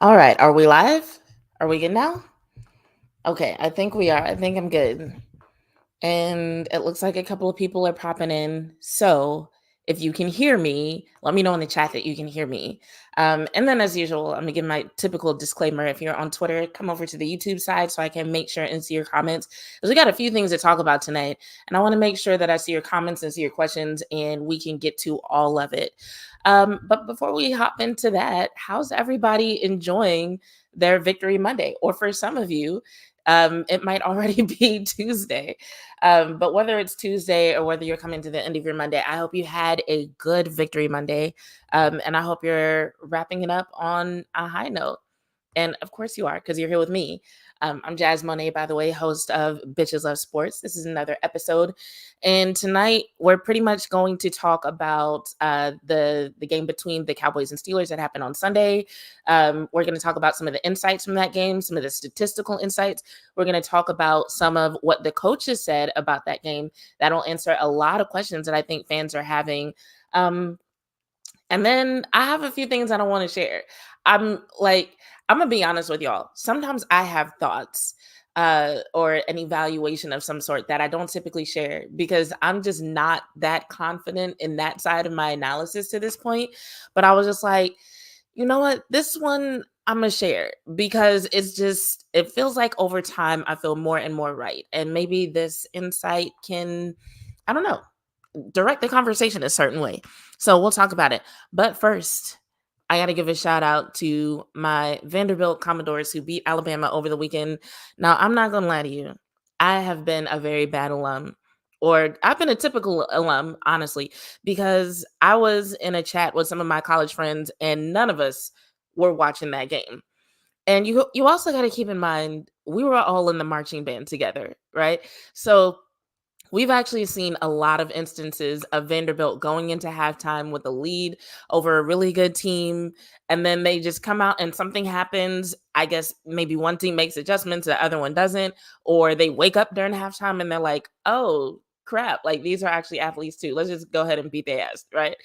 All right, are we live? Are we good now? Okay, I think we are. I think I'm good. And it looks like a couple of people are popping in. So if you can hear me, let me know in the chat that you can hear me. And then, as usual, I'm gonna give my typical disclaimer. If you're on Twitter, come over to the YouTube side so I can make sure and see your comments. Because we got a few things to talk about tonight. And I want to make sure that I see your comments and see your questions and we can get to all of it. But before we hop into that, how's everybody enjoying their Victory Monday? Or for some of you, it might already be Tuesday. But whether it's Tuesday or whether you're coming to the end of your Monday, I hope you had a good Victory Monday. And I hope you're wrapping it up on a high note. And of course you are, because you're here with me. I'm Jazz Monet, by the way, host of Bitches Love Sports. This is another episode. And tonight we're pretty much going to talk about the game between the Cowboys and Steelers that happened on Sunday. We're going to talk about some of the insights from that game, some of the statistical insights. We're going to talk about some of what the coaches said about that game. That'll answer a lot of questions that I think fans are having. And then I have a few things I don't want to share. I'm like, I'm gonna be honest with y'all. Sometimes I have thoughts or an evaluation of some sort that I don't typically share because I'm just not that confident in that side of my analysis to this point. But I was just like, you know what? This one I'm gonna share because it feels like over time I feel more and more right. And maybe this insight can, I don't know, direct the conversation a certain way. So we'll talk about it. But first, I got to give a shout out to my Vanderbilt Commodores who beat Alabama over the weekend. Now, I'm not going to lie to you. I have been a very bad alum, or I've been a typical alum, honestly, because I was in a chat with some of my college friends and none of us were watching that game. And you also got to keep in mind we were all in the marching band together, right? So we've actually seen a lot of instances of Vanderbilt going into halftime with a lead over a really good team. And then they just come out and something happens. I guess maybe one team makes adjustments, the other one doesn't. Or they wake up during halftime and they're like, oh, crap. Like these are actually athletes too. Let's just go ahead and beat their ass. Right.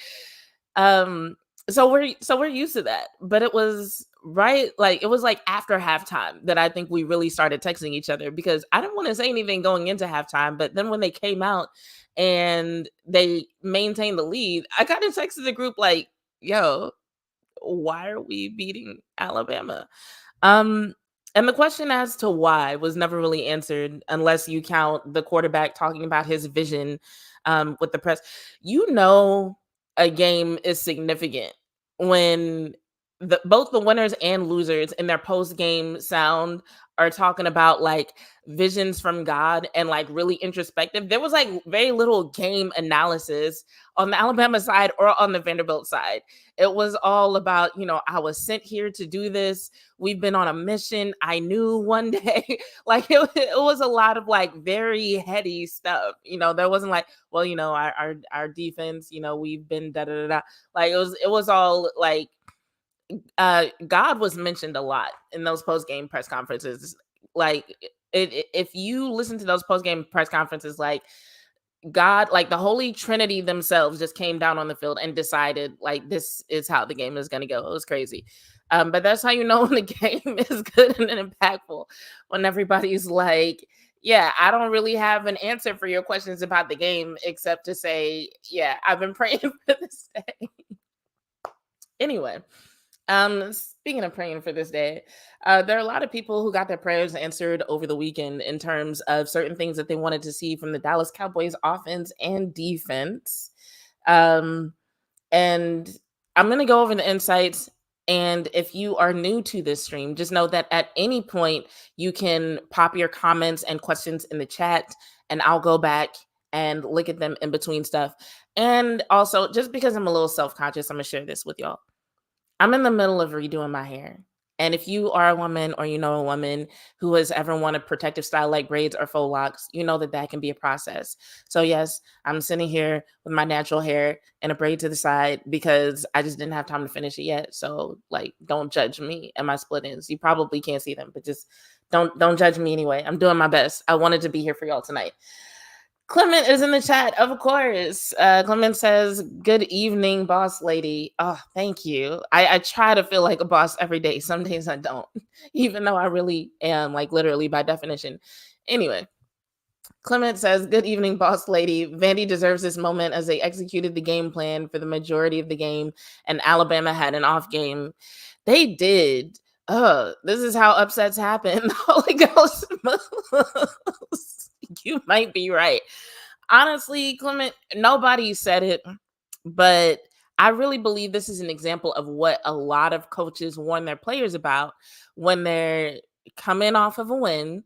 Um, so we're used to that. But it was right, like it was like after halftime that I think we really started texting each other because I didn't want to say anything going into halftime, but then when they came out and they maintained the lead, I kind of texted the group like, yo, why are we beating Alabama? Um and the question as to why was never really answered unless you count the quarterback talking about his vision with the press. You know, a game is significant when both the winners and losers in their post game sound are talking about like visions from God and like really introspective. There was like very little game analysis on the Alabama side or on the Vanderbilt side. It was all about, I was sent here to do this. We've been on a mission. I knew one day. Like it was a lot of like very heady stuff. There wasn't like, well, our defense, we've been da da da da. Like it was all like God was mentioned a lot in those post game press conferences. Like if you listen to those post game press conferences, like God, like the Holy Trinity themselves just came down on the field and decided like this is how the game is going to go. It was crazy. But that's how you know when the game is good and impactful, when everybody's like, yeah, I don't really have an answer for your questions about the game except to say, yeah, I've been praying for this day. Anyway, speaking of praying for this day, there are a lot of people who got their prayers answered over the weekend in terms of certain things that they wanted to see from the Dallas Cowboys offense and defense. Um, and I'm going to go over the insights. And if you are new to this stream, just know that at any point you can pop your comments and questions in the chat, and I'll go back and look at them in between stuff. And also, just because I'm a little self conscious, I'm going to share this with y'all. I'm in the middle of redoing my hair. And if you are a woman or you know a woman who has ever wanted protective style like braids or faux locks, you know that can be a process. So yes, I'm sitting here with my natural hair and a braid to the side because I just didn't have time to finish it yet. So like, don't judge me and my split ends. You probably can't see them, but just don't judge me anyway. I'm doing my best. I wanted to be here for y'all tonight. Clement is in the chat, of course. Clement says, "Good evening, boss lady." Oh, thank you. I try to feel like a boss every day. Some days I don't, even though I really am, like literally by definition. Anyway, Clement says, "Good evening, boss lady. Vandy deserves this moment as they executed the game plan for the majority of the game, and Alabama had an off game. They did. This is how upsets happen. The Holy Ghost moves. You might be right. Honestly, Clement, nobody said it, but I really believe this is an example of what a lot of coaches warn their players about when they're coming off of a win.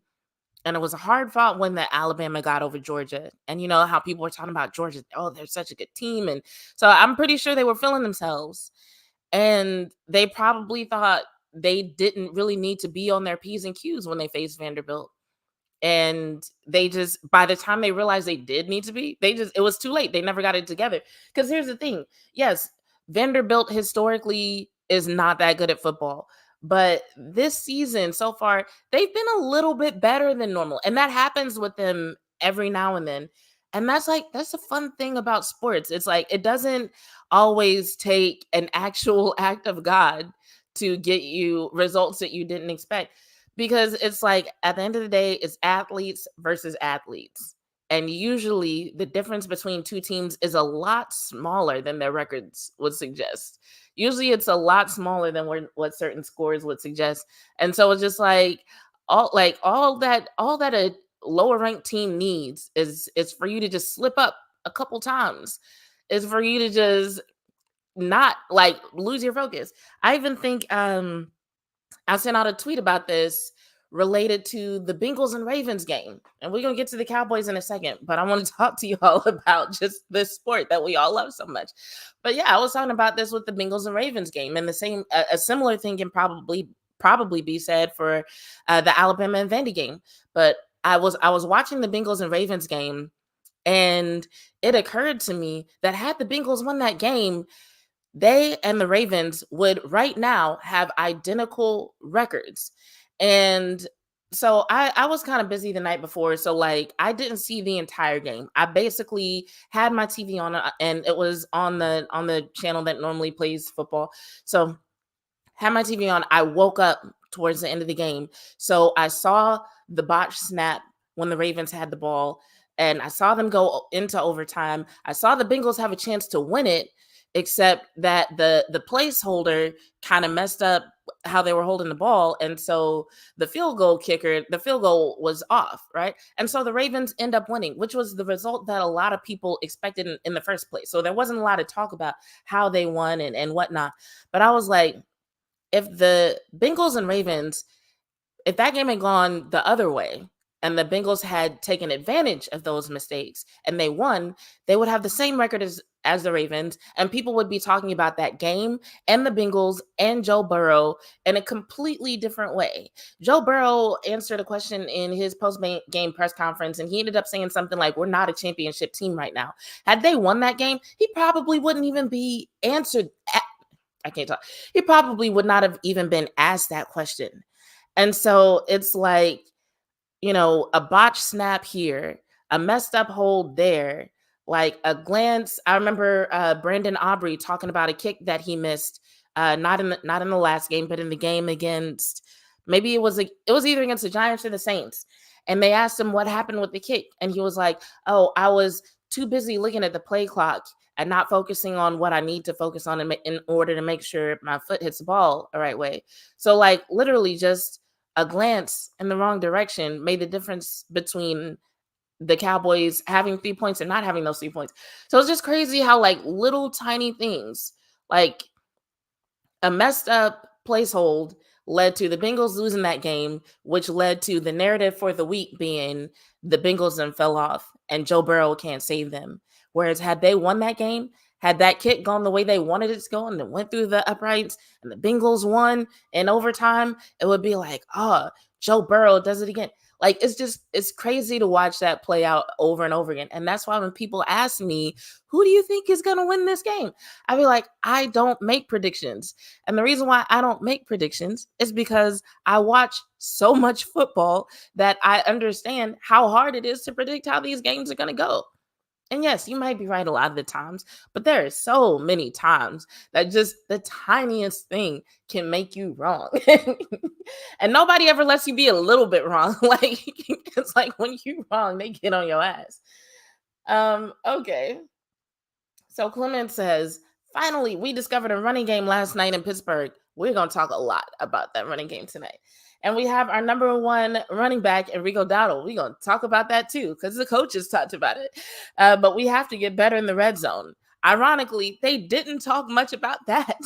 And it was a hard fought win that Alabama got over Georgia. And you know how people were talking about Georgia, oh, they're such a good team. And so I'm pretty sure they were feeling themselves. And they probably thought they didn't really need to be on their P's and Q's when they faced Vanderbilt. And they just, by the time they realized they did need to be, it was too late. They never got it together. Because here's the thing. Yes, Vanderbilt historically is not that good at football. But this season so far, they've been a little bit better than normal. And that happens with them every now and then. And that's a fun thing about sports. It's like, it doesn't always take an actual act of God to get you results that you didn't expect, because it's like at the end of the day, it's athletes versus athletes. And usually the difference between two teams is a lot smaller than their records would suggest. Usually it's a lot smaller than what certain scores would suggest. And so it's just all that a lower ranked team needs is for you to just slip up a couple times. Is for you to just not like lose your focus. I even think I sent out a tweet about this related to the Bengals and Ravens game. And we're going to get to the Cowboys in a second, but I want to talk to you all about just this sport that we all love so much. But yeah, I was talking about this with the Bengals and Ravens game, and a similar thing can probably be said for the Alabama and Vandy game. But I was watching the Bengals and Ravens game, and it occurred to me that had the Bengals won that game, they and the Ravens would right now have identical records. And so I was kind of busy the night before. So like I didn't see the entire game. I basically had my TV on and it was on the channel that normally plays football. So had my TV on. I woke up towards the end of the game. So I saw the botch snap when the Ravens had the ball, and I saw them go into overtime. I saw the Bengals have a chance to win it, except that the placeholder kind of messed up how they were holding the ball. And so the field goal was off, right? And so the Ravens end up winning, which was the result that a lot of people expected in the first place. So there wasn't a lot of talk about how they won and whatnot. But I was like, if the Bengals and Ravens, if that game had gone the other way and the Bengals had taken advantage of those mistakes and they won, they would have the same record as the Ravens, and people would be talking about that game and the Bengals and Joe Burrow in a completely different way. Joe Burrow answered a question in his post-game press conference, and he ended up saying something like, "We're not a championship team right now." Had they won that game, he probably wouldn't even be answered. I can't talk. He probably would not have even been asked that question. And so it's like, a botch snap here, a messed up hold there, like a glance. I remember Brandon Aubrey talking about a kick that he missed, not in the last game, but in the game against, maybe it was either against the Giants or the Saints. And they asked him what happened with the kick, and he was like, "Oh, I was too busy looking at the play clock and not focusing on what I need to focus on in order to make sure my foot hits the ball the right way." So like literally just a glance in the wrong direction made the difference between the Cowboys having 3 points and not having those 3 points. So it's just crazy how like little tiny things, like a messed up placehold, led to the Bengals losing that game, which led to the narrative for the week being the Bengals then fell off and Joe Burrow can't save them. Whereas had they won that game, had that kick gone the way they wanted it to go and it went through the uprights and the Bengals won in overtime, it would be like, oh, Joe Burrow does it again. Like, it's crazy to watch that play out over and over again. And that's why when people ask me, who do you think is going to win this game? I be like, I don't make predictions. And the reason why I don't make predictions is because I watch so much football that I understand how hard it is to predict how these games are going to go. And yes, you might be right a lot of the times, but there are so many times that just the tiniest thing can make you wrong. And nobody ever lets you be a little bit wrong. Like, it's like when you wrong, they get on your ass. Okay. So Clement says, finally, we discovered a running game last night in Pittsburgh. We're going to talk a lot about that running game tonight. And we have our number one running back in Rico Dowdle. We're going to talk about that too, because the coaches talked about it. But we have to get better in the red zone. Ironically, they didn't talk much about that.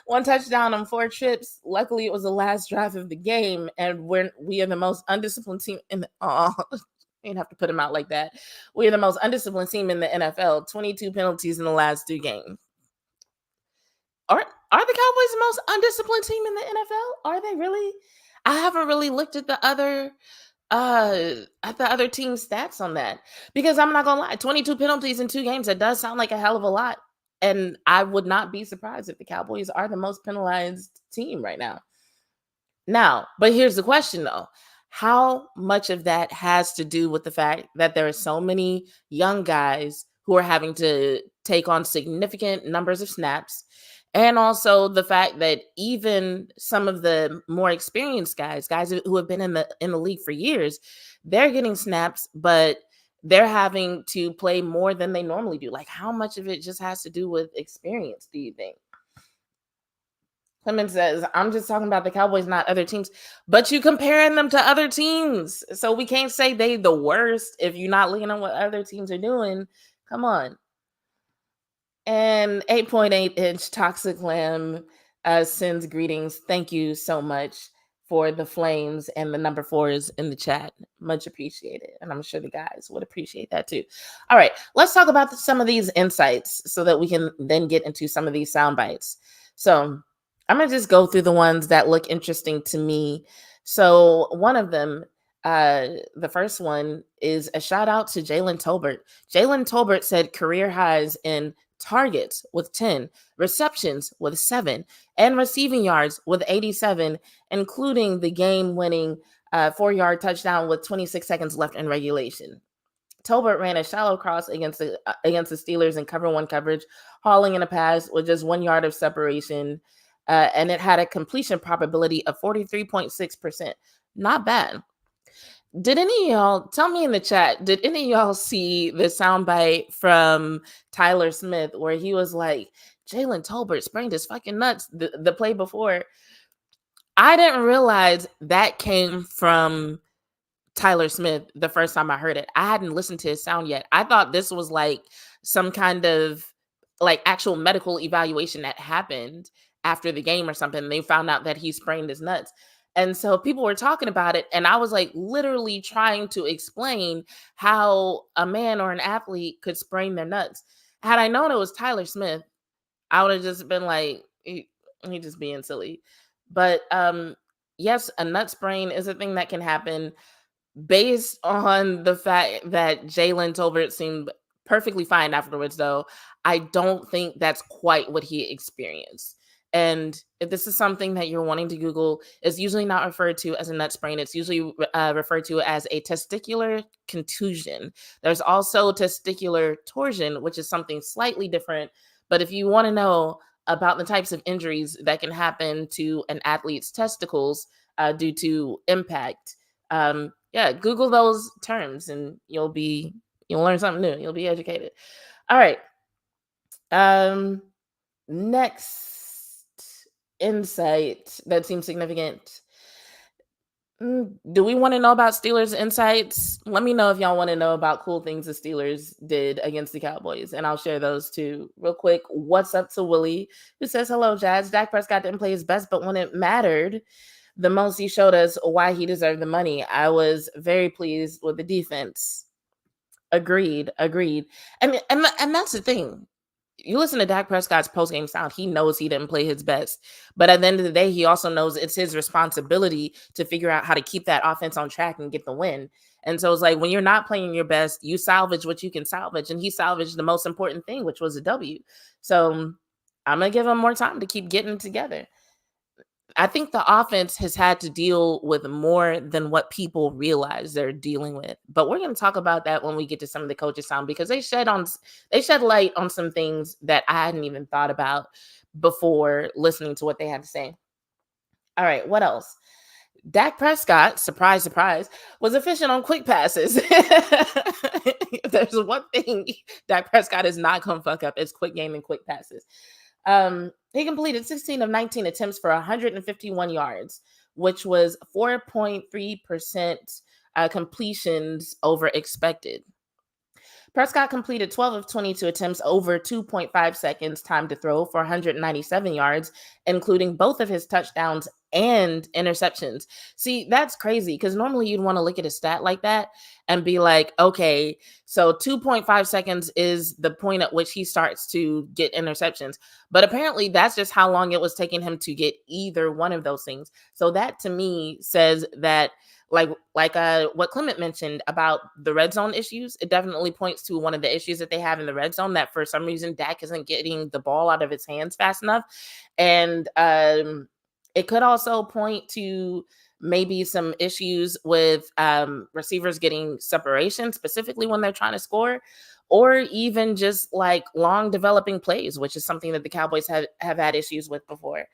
One touchdown on 4 trips. Luckily, it was the last drive of the game, and we are the most undisciplined team in the. You didn't have to put him out like that. We are the most undisciplined team in the NFL. 22 penalties in the last 2 games. Are the Cowboys the most undisciplined team in the NFL? Are they really? I haven't really looked at the other team's stats on that, because I'm not gonna lie, 22 penalties in 2 games, that does sound like a hell of a lot. And I would not be surprised if the Cowboys are the most penalized team right now. Now, but here's the question though. How much of that has to do with the fact that there are so many young guys who are having to take on significant numbers of snaps, and also the fact that even some of the more experienced guys who have been in the league for years, they're getting snaps, but they're having to play more than they normally do. Like, how much of it just has to do with experience, do you think? Clemens says, I'm just talking about the Cowboys, not other teams. But you comparing them to other teams. So we can't say they the worst if you're not looking at what other teams are doing. Come on. And 8.8-inch Toxic Lamb sends greetings. Thank you so much for the flames and the number 4s in the chat. Much appreciated. And I'm sure the guys would appreciate that too. All right, let's talk about some of these insights so that we can then get into some of these sound bites. So I'm going to just go through the ones that look interesting to me. So one of them, the first one is a shout out to Jalen Tolbert. Jalen Tolbert said career highs in targets with 10, receptions with 7, and receiving yards with 87, including the game-winning 4-yard touchdown with 26 seconds left in regulation. Tolbert ran a shallow cross against the Steelers in cover 1 coverage, hauling in a pass with just 1 yard of separation. And it had a completion probability of 43.6%. Not bad. Did any of y'all, tell me in the chat, did any of y'all see the soundbite from Tyler Smith where he was like, Jalen Tolbert sprained his fucking nuts the play before? I didn't realize that came from Tyler Smith the first time I heard it. I hadn't listened to his sound yet. I thought this was like some kind of like actual medical evaluation that happened after the game or something. They found out that he sprained his nuts. And so people were talking about it, and I was like literally trying to explain how a man or an athlete could sprain their nuts. Had I known it was Tyler Smith, I would have just been like, he just being silly. But yes, a nut sprain is a thing that can happen. Based on the fact that Jalen Tolbert seemed perfectly fine afterwards, though, I don't think that's quite what he experienced. And if this is something that you're wanting to Google, it's usually not referred to as a nut sprain. It's usually referred to as a testicular contusion. There's also testicular torsion, which is something slightly different. But if you want to know about the types of injuries that can happen to an athlete's testicles due to impact, Google those terms and you'll learn something new. You'll be educated. All right. Next insight that seems significant. Do we want to know about Steelers insights? Let me know if y'all want to know about cool things the Steelers did against the Cowboys, and I'll share those too. Real quick, what's up to Willie, who says, hello, Jazz. Dak Prescott didn't play his best, but when it mattered the most, he showed us why he deserved the money. I was very pleased with the defense. Agreed. And that's the thing. you listen to Dak Prescott's postgame sound, he knows he didn't play his best. But at the end of the day, he also knows it's his responsibility to figure out how to keep that offense on track and get the win. And so it's like when you're not playing your best, you salvage what you can salvage. And he salvaged the most important thing, which was a W. So I'm going to give him more time to keep getting it together. I think the offense has had to deal with more than what people realize they're dealing with. But we're going to talk about that when we get to some of the coaches' sound, because they shed light on some things that I hadn't even thought about before listening to what they had to say. All right, what else? Dak Prescott, surprise, surprise, was efficient on quick passes. There's one thing Dak Prescott is not going to fuck up. It's quick game and quick passes. He completed 16 of 19 attempts for 151 yards, which was 4.3% completions over expected. Prescott completed 12 of 22 attempts over 2.5 seconds time to throw for 197 yards, including both of his touchdowns and interceptions. See, that's crazy because normally you'd want to look at a stat like that and be like, okay, so 2.5 seconds is the point at which he starts to get interceptions. But apparently that's just how long it was taking him to get either one of those things. So that to me says that like what Clement mentioned about the red zone issues, it definitely points to one of the issues that they have in the red zone, that for some reason Dak isn't getting the ball out of his hands fast enough. And it could also point to maybe some issues with receivers getting separation, specifically when they're trying to score, or even just like long developing plays, which is something that the Cowboys have had issues with before.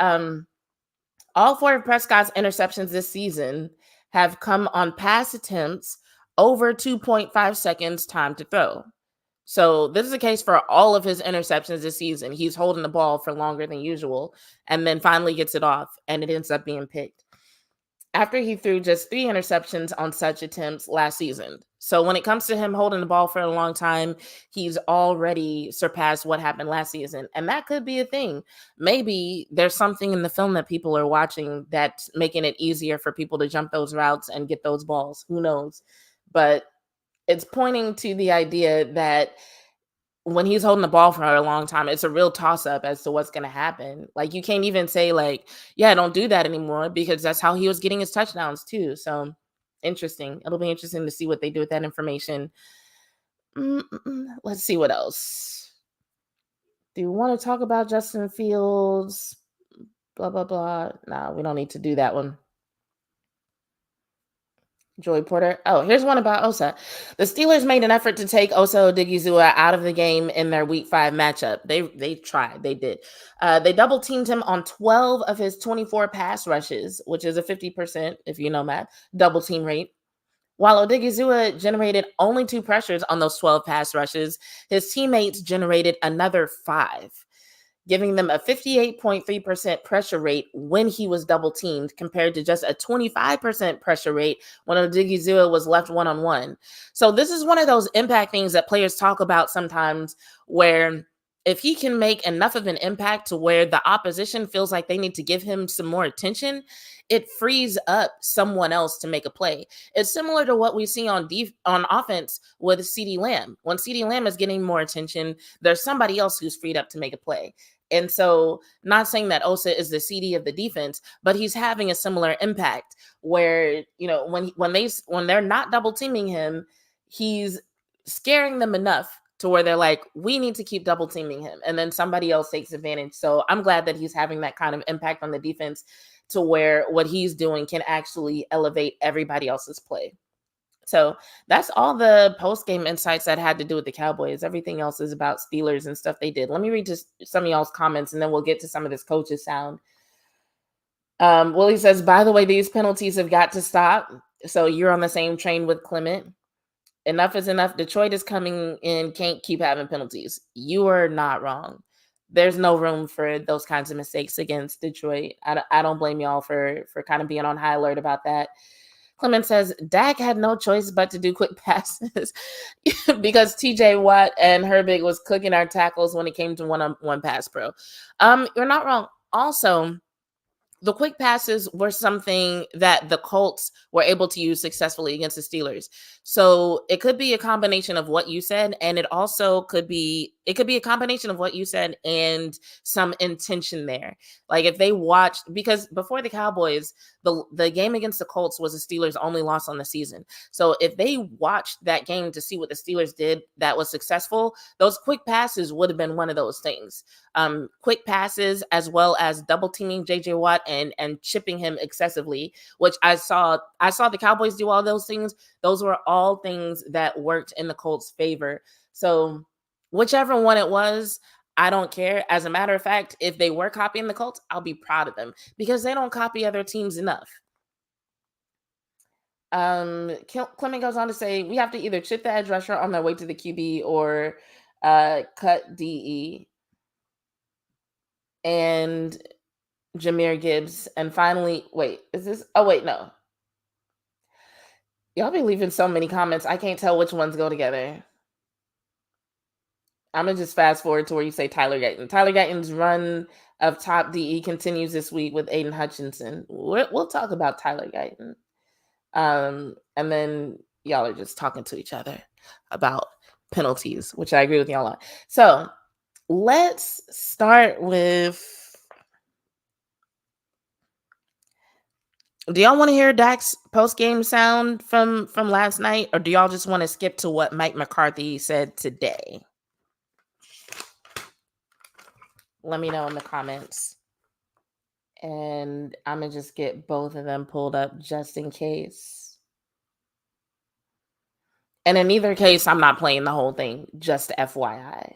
All four of Prescott's interceptions this season have come on pass attempts over 2.5 seconds time to throw. So this is the case for all of his interceptions this season. He's holding the ball for longer than usual and then finally gets it off, and it ends up being picked after he threw just 3 interceptions on such attempts last season. So when it comes to him holding the ball for a long time, he's already surpassed what happened last season. And that could be a thing. Maybe there's something in the film that people are watching that's making it easier for people to jump those routes and get those balls. Who knows? But it's pointing to the idea that when he's holding the ball for a long time, it's a real toss-up as to what's going to happen. Like, you can't even say, like, yeah, don't do that anymore, because that's how he was getting his touchdowns too. So interesting. It'll be interesting to see what they do with that information. Let's see what else. Do you want to talk about Justin Fields? Blah, blah, blah. No, we don't need to do that one. Joey Porter. Oh, here's one about Osa. The Steelers made an effort to take Osa Odighizuwa out of the game in their Week 5 matchup. They tried. They did. They double teamed him on 12 of his 24 pass rushes, which is a 50%, if you know math, double team rate. While Odighizuwa generated only 2 pressures on those 12 pass rushes, his teammates generated another 5. Giving them a 58.3% pressure rate when he was double teamed, compared to just a 25% pressure rate when Odighizuwa was left one-on-one. So this is one of those impact things that players talk about sometimes, where if he can make enough of an impact to where the opposition feels like they need to give him some more attention, it frees up someone else to make a play. It's similar to what we see on offense with CeeDee Lamb. When CeeDee Lamb is getting more attention, there's somebody else who's freed up to make a play. And so, not saying that Osa is the CD of the defense, but he's having a similar impact where, when they're not double teaming him, he's scaring them enough to where they're like, we need to keep double teaming him. And then somebody else takes advantage. So I'm glad that he's having that kind of impact on the defense to where what he's doing can actually elevate everybody else's play. So that's all the post-game insights that had to do with the Cowboys. Everything else is about Steelers and stuff they did. Let me read just some of y'all's comments, and then we'll get to some of this coach's sound. Willie says, by the way, these penalties have got to stop. So you're on the same train with Clement. Enough is enough. Detroit is coming in, can't keep having penalties. You are not wrong. There's no room for those kinds of mistakes against Detroit. I don't blame y'all for kind of being on high alert about that. Clement says, Dak had no choice but to do quick passes because TJ Watt and Herbig was cooking our tackles when it came to one-on-one pass pro. You're not wrong. Also, the quick passes were something that the Colts were able to use successfully against the Steelers. So it could be a combination of what you said, and it also could be a combination of what you said and some intention there. Like if they watched, because before the Cowboys, the game against the Colts was the Steelers' only loss on the season. So if they watched that game to see what the Steelers did that was successful, those quick passes would have been one of those things. Quick passes, as well as double teaming JJ Watt and chipping him excessively, which I saw the Cowboys do all those things. Those were all things that worked in the Colts' favor. So whichever one it was, I don't care. As a matter of fact, if they were copying the Colts, I'll be proud of them because they don't copy other teams enough. Clement goes on to say we have to either chip the edge rusher on their way to the QB or cut DE. And Jahmyr Gibbs. And finally, wait, is this? Oh, wait, no. Y'all be leaving so many comments. I can't tell which ones go together. I'm going to just fast forward to where you say Tyler Guyton. Tyler Guyton's run of top DE continues this week with Aiden Hutchinson. We'll talk about Tyler Guyton. And then y'all are just talking to each other about penalties, which I agree with y'all on. So let's start with... Do y'all want to hear Dak's post-game sound from last night, or do y'all just want to skip to what Mike McCarthy said today? Let me know in the comments. And I'm going to just get both of them pulled up just in case. And in either case, I'm not playing the whole thing, just FYI.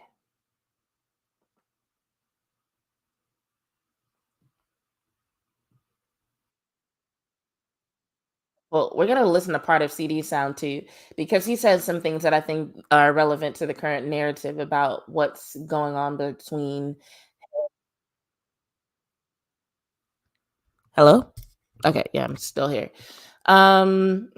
Well, we're going to listen to part of CeeDee's sound too, because he says some things that I think are relevant to the current narrative about what's going on between... Hello? Okay, yeah, I'm still here. Clement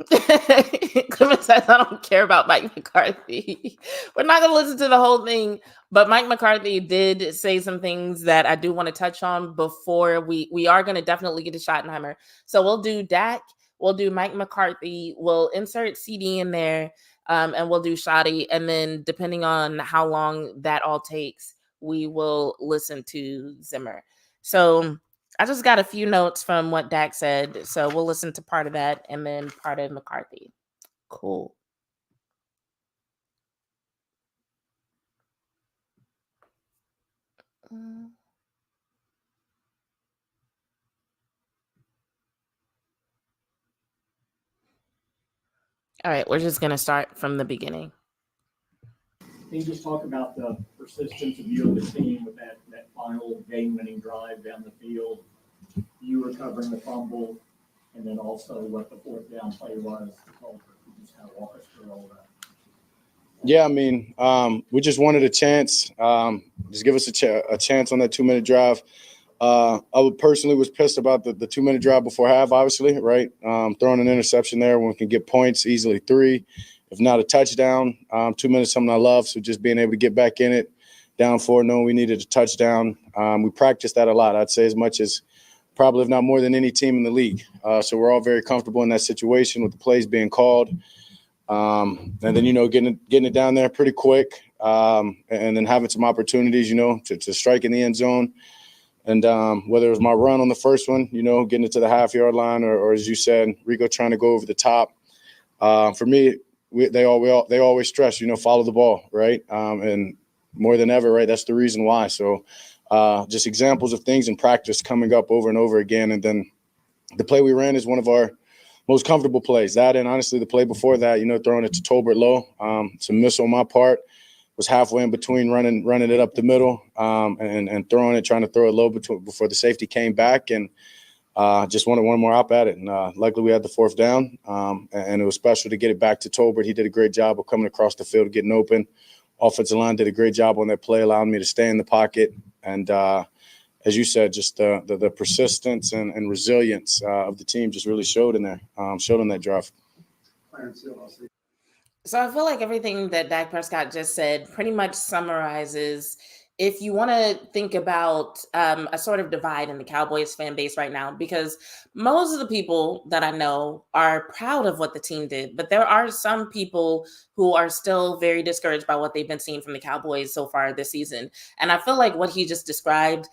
says I don't care about Mike McCarthy. We're not going to listen to the whole thing, but Mike McCarthy did say some things that I do want to touch on before we are going to definitely get to Schottenheimer. So we'll do Dak, we'll do Mike McCarthy, we'll insert CD in there, and we'll do Shotty, and then depending on how long that all takes, we will listen to Zimmer. So I just got a few notes from what Dak said, so we'll listen to part of that and then part of McCarthy. Cool. All right, we're just going to start from the beginning. Can you just talk about the persistence of you and the team with that final game-winning drive down the field, you recovering the fumble, and then also what the fourth down play was? Just kind of walk us through all that. Yeah, I mean, we just wanted a chance. Just give us a chance on that 2-minute drive. I personally was pissed about the 2-minute drive before half, obviously, right? Throwing an interception there when we can get points, easily 3, if not a touchdown. 2 minutes, something I love. So just being able to get back in it, down 4, knowing we needed a touchdown. We practiced that a lot. I'd say as much as probably, if not more than any team in the league. So we're all very comfortable in that situation with the plays being called. And then, getting it down there pretty quick, and then having some opportunities, to strike in the end zone. And whether it was my run on the first one, getting it to the half-yard line, or as you said, Rico trying to go over the top. For me, they always stress, follow the ball, right? And more than ever, right, that's the reason why. So just examples of things in practice coming up over and over again. And then the play we ran is one of our most comfortable plays. That, and honestly, the play before that, throwing it to Tolbert low. It's a miss on my part. Was halfway in between running it up the middle, and throwing it, trying to throw it low before the safety came back, and just wanted one more up at it. And luckily we had the fourth down, and it was special to get it back to Tolbert. He did a great job of coming across the field, getting open. Offensive line did a great job on that play, allowing me to stay in the pocket. And as you said, just the persistence and resilience of the team just really showed in there, showed on that drive. So I feel like everything that Dak Prescott just said pretty much summarizes if you want to think about a sort of divide in the Cowboys fan base right now, because most of the people that I know are proud of what the team did, but there are some people who are still very discouraged by what they've been seeing from the Cowboys so far this season. And I feel like what he just described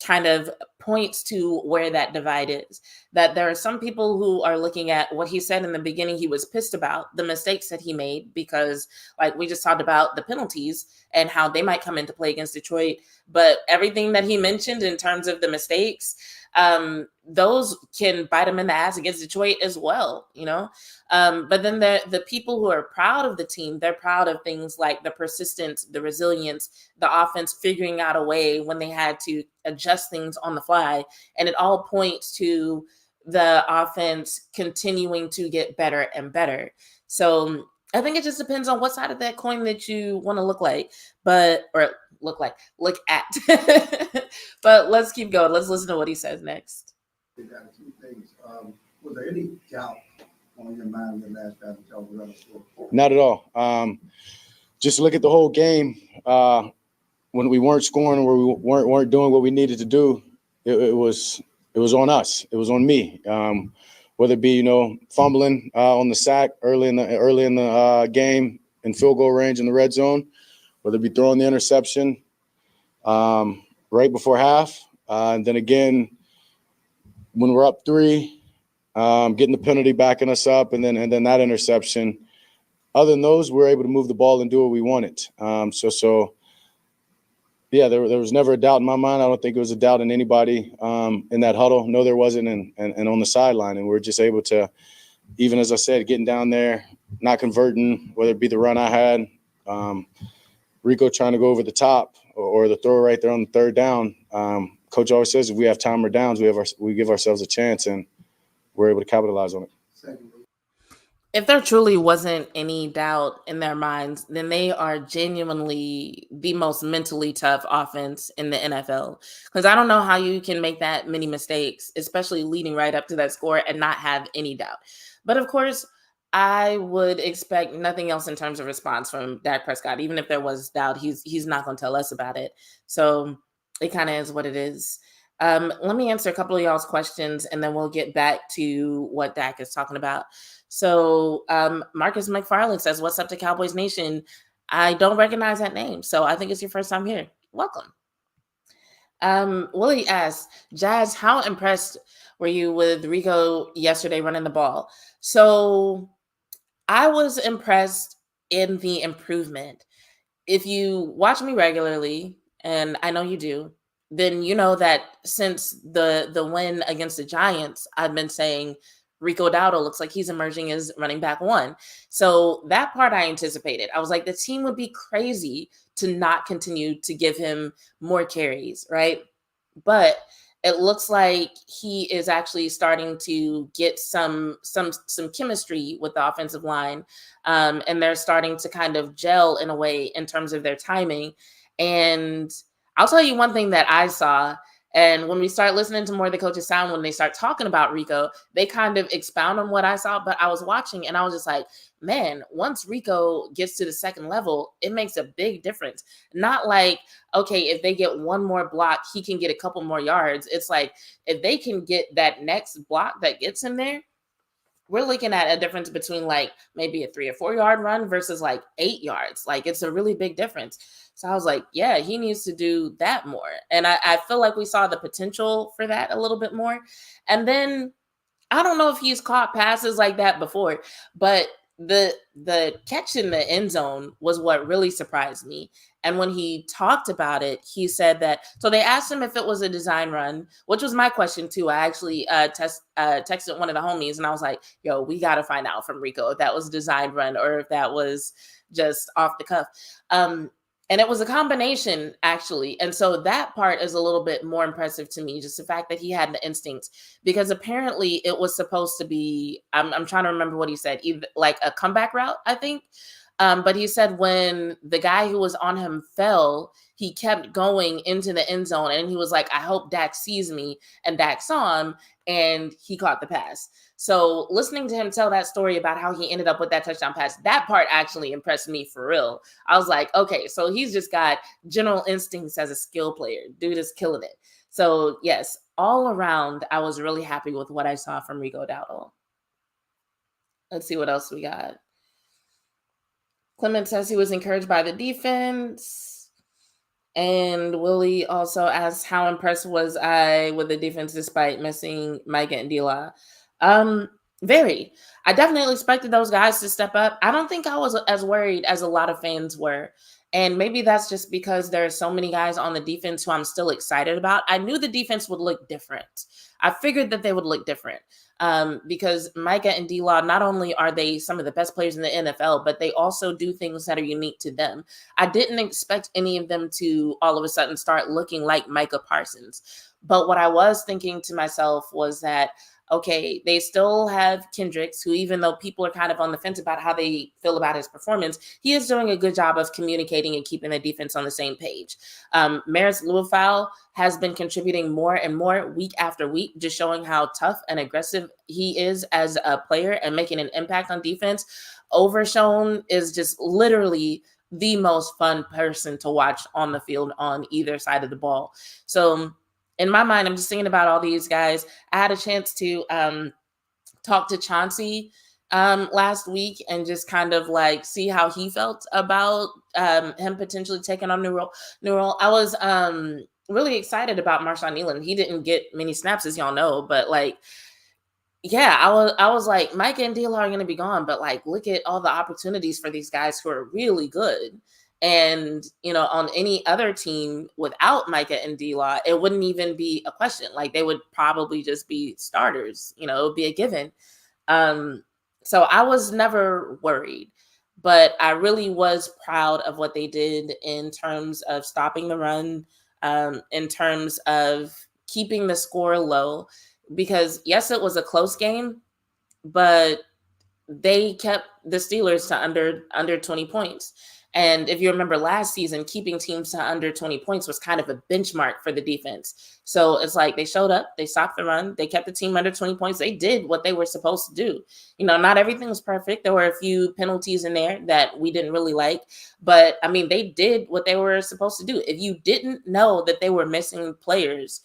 kind of points to where that divide is. That there are some people who are looking at what he said in the beginning, he was pissed about the mistakes that he made, because like we just talked about the penalties and how they might come into play against Detroit. But everything that he mentioned in terms of the mistakes, those can bite him in the ass against Detroit as well, you know? But then the people who are proud of the team, they're proud of things like the persistence, the resilience, the offense figuring out a way when they had to adjust things on the fly. And it all points to the offense continuing to get better and better. So I think it just depends on what side of that coin that you want to look at. But let's keep going. Let's listen to what he says next. Two things. Was there any doubt on your mind when last time y'all were going to score? Not at all. Just look at the whole game. When we weren't scoring or we weren't doing what we needed to do, it was on us. It was on me. Whether it be fumbling on the sack early in the game in field goal range in the red zone, whether it be throwing the interception right before half, and then again when we're up 3, getting the penalty backing us up, and then that interception. Other than those, we're able to move the ball and do what we wanted. Yeah, there was never a doubt in my mind. I don't think it was a doubt in anybody in that huddle. No, there wasn't, and on the sideline. And we're just able to, even as I said, getting down there, not converting, whether it be the run I had, Rico trying to go over the top, or the throw right there on the third down. Coach always says if we have time or downs, we give ourselves a chance, and we're able to capitalize on it. Secondly, if there truly wasn't any doubt in their minds, then they are genuinely the most mentally tough offense in the NFL. Because I don't know how you can make that many mistakes, especially leading right up to that score, and not have any doubt. But of course, I would expect nothing else in terms of response from Dak Prescott. Even if there was doubt, he's not going to tell us about it. So it kind of is what it is. Let me answer a couple of y'all's questions, and then we'll get back to what Dak is talking about. So Marcus McFarland says, "What's up to Cowboys Nation?" I don't recognize that name, so I think it's your first time here. Welcome. Willie asks, "Jazz, how impressed were you with Rico yesterday running the ball?" So I was impressed in the improvement. If you watch me regularly, and I know you do, then you know that since the win against the Giants, I've been saying Rico Dowdle looks like he's emerging as running back 1. So that part I anticipated. I was like, the team would be crazy to not continue to give him more carries, right? But it looks like he is actually starting to get some chemistry with the offensive line, and they're starting to kind of gel in a way in terms of their timing. And I'll tell you one thing that I saw. And when we start listening to more of the coaches' sound, when they start talking about Rico, they kind of expound on what I saw. But I was watching and I was just like, man, once Rico gets to the second level, it makes a big difference. Not like, okay, if they get one more block, he can get a couple more yards. It's like, if they can get that next block that gets him there, we're looking at a difference between like maybe a 3 or 4 yard run versus like 8 yards. Like it's a really big difference. So I was like, yeah, he needs to do that more. And I feel like we saw the potential for that a little bit more. And then I don't know if he's caught passes like that before, but the catch in the end zone was what really surprised me. And when he talked about it, he said that, so they asked him if it was a design run, which was my question too. I actually texted one of the homies and I was like, yo, we got to find out from Rico if that was a design run or if that was just off the cuff. And it was a combination, actually. And so that part is a little bit more impressive to me, just the fact that he had the instincts, because apparently it was supposed to be, I'm trying to remember what he said, either like a comeback route, I think. But he said when the guy who was on him fell, he kept going into the end zone, and he was like, I hope Dak sees me. And Dak saw him, and he caught the pass. So listening to him tell that story about how he ended up with that touchdown pass, that part actually impressed me for real. I was like, okay, so he's just got general instincts as a skill player. Dude is killing it. So yes, all around, I was really happy with what I saw from Rico Dowdle. Let's see what else we got. Clement says he was encouraged by the defense. And Willie also asks, how impressed was I with the defense despite missing Micah and D-Law? Very. I definitely expected those guys to step up. I don't think I was as worried as a lot of fans were. And maybe that's just because there are so many guys on the defense who I'm still excited about. I knew the defense would look different. I figured that they would look different because Micah and D-Law, not only are they some of the best players in the NFL, but they also do things that are unique to them. I didn't expect any of them to all of a sudden start looking like Micah Parsons. But what I was thinking to myself was that, okay, they still have Kendricks, who, even though people are kind of on the fence about how they feel about his performance, he is doing a good job of communicating and keeping the defense on the same page. Maris Luafau has been contributing more and more week after week, just showing how tough and aggressive he is as a player and making an impact on defense. Overshown is just literally the most fun person to watch on the field on either side of the ball. So in my mind, I'm just thinking about all these guys. I had a chance to talk to Chauncey last week and just kind of like see how he felt about him potentially taking on new role. I was really excited about Marshawn Nealon. He didn't get many snaps, as y'all know, but like, yeah, I was like, Micah and D-Law are going to be gone, but like, look at all the opportunities for these guys who are really good. And, you know, on any other team without Micah and D-Law, it wouldn't even be a question. Like, they would probably just be starters, you know, it would be a given. So I was never worried, but I really was proud of what they did in terms of stopping the run, in terms of keeping the score low, because yes, it was a close game, but they kept the Steelers to under 20 points. And if you remember last season, keeping teams to under 20 points was kind of a benchmark for the defense. So it's like they showed up, they stopped the run, they kept the team under 20 points. They did what they were supposed to do. You know, not everything was perfect. There were a few penalties in there that we didn't really like. But, I mean, they did what they were supposed to do. If you didn't know that they were missing players,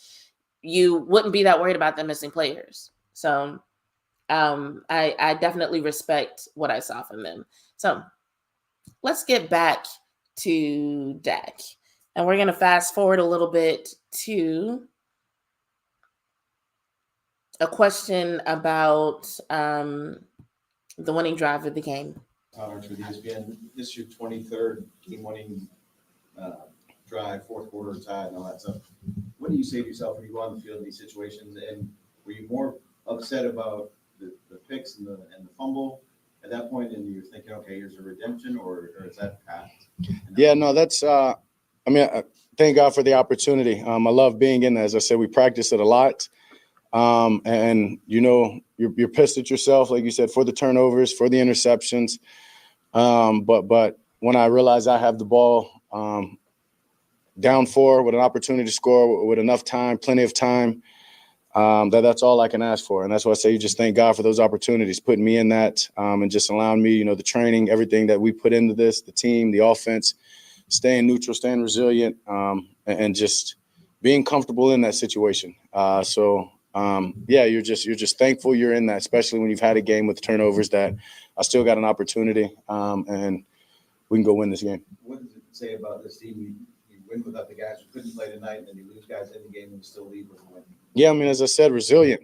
you wouldn't be that worried about them missing players. So I definitely respect what I saw from them. So let's get back to Dak. And we're going to fast forward a little bit to a question about the winning drive of the game. With ESPN, this is your 23rd game-winning drive, fourth quarter tie, and all that stuff. What do you say to yourself when you go on the field in these situations? And were you more upset about the picks and the fumble at that point, and you're thinking, okay, here's a redemption, or is that past? Yeah, no, that's thank God for the opportunity. I love being in there. As I said, we practice it a lot. And you know, you're pissed at yourself, like you said, for the turnovers, for the interceptions. But when I realize I have the ball down 4 with an opportunity to score with enough time, plenty of time, that's all I can ask for. And that's why I say you just thank God for those opportunities, putting me in that, and just allowing me, you know, the training, everything that we put into this, the team, the offense, staying neutral, staying resilient, and just being comfortable in that situation. You're just thankful you're in that, especially when you've had a game with turnovers, that I still got an opportunity, and we can go win this game. What does it say about this team? You win without the guys who couldn't play tonight, and then you lose guys in the game and still leave with a win. Yeah, I mean, as I said, resilient.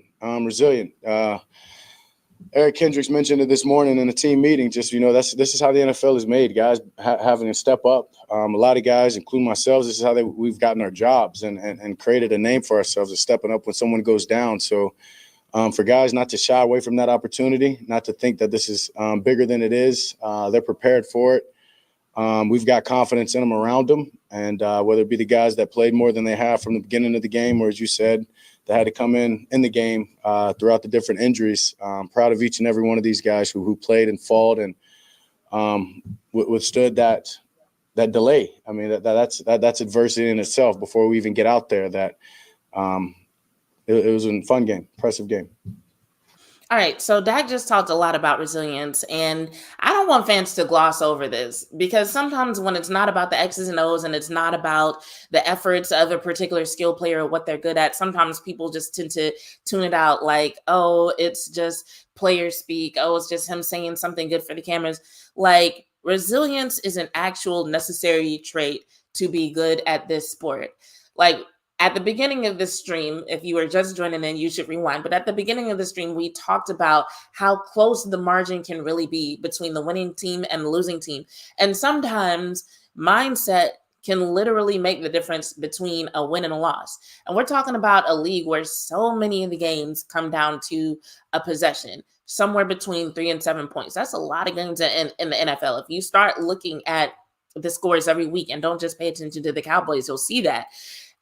Eric Kendricks mentioned it this morning in a team meeting. Just, you know, this is how the NFL is made, guys, having to step up. A lot of guys, including myself, this is how we've gotten our jobs and created a name for ourselves, of stepping up when someone goes down. So for guys not to shy away from that opportunity, not to think that this is bigger than it is, they're prepared for it. We've got confidence in them, around them, and whether it be the guys that played more than they have from the beginning of the game, or as you said, that had to come in the game throughout the different injuries. Proud of each and every one of these guys who played and fought and withstood that delay. I mean, that's adversity in itself before we even get out there. That it was a fun game, impressive game. All right, so Dak just talked a lot about resilience, and I don't want fans to gloss over this because sometimes when it's not about the X's and O's and it's not about the efforts of a particular skill player or what they're good at, sometimes people just tend to tune it out like, oh, it's just player speak. Oh, it's just him saying something good for the cameras. Like, resilience is an actual necessary trait to be good at this sport. Like, at the beginning of this stream, if you were just joining in, you should rewind. But at the beginning of the stream, we talked about how close the margin can really be between the winning team and the losing team. And sometimes mindset can literally make the difference between a win and a loss. And we're talking about a league where so many of the games come down to a possession, somewhere between 3 and 7 points. That's a lot of games in the NFL. If you start looking at the scores every week and don't just pay attention to the Cowboys, you'll see that.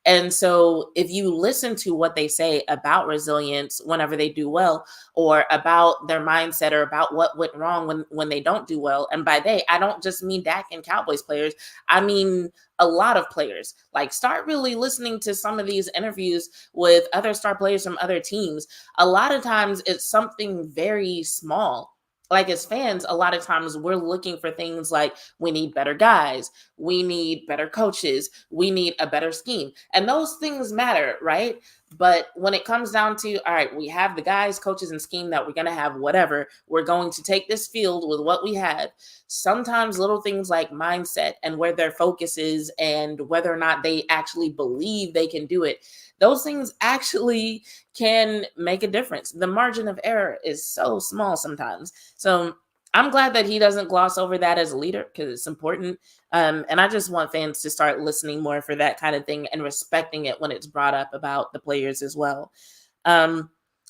And so if you listen to what they say about resilience whenever they do well, or about their mindset, or about what went wrong when they don't do well, and by they, I don't just mean Dak and Cowboys players, I mean a lot of players. Like, start really listening to some of these interviews with other star players from other teams. A lot of times it's something very small. Like, as fans, a lot of times we're looking for things like, we need better guys, we need better coaches, we need a better scheme. And those things matter, right? But when it comes down to, all right, we have the guys, coaches, and scheme that we're going to have whatever, we're going to take this field with what we have. Sometimes little things like mindset and where their focus is and whether or not they actually believe they can do it, those things actually can make a difference. The margin of error is so small sometimes. So I'm glad that he doesn't gloss over that as a leader, because it's important. And I just want fans to start listening more for that kind of thing and respecting it when it's brought up about the players as well.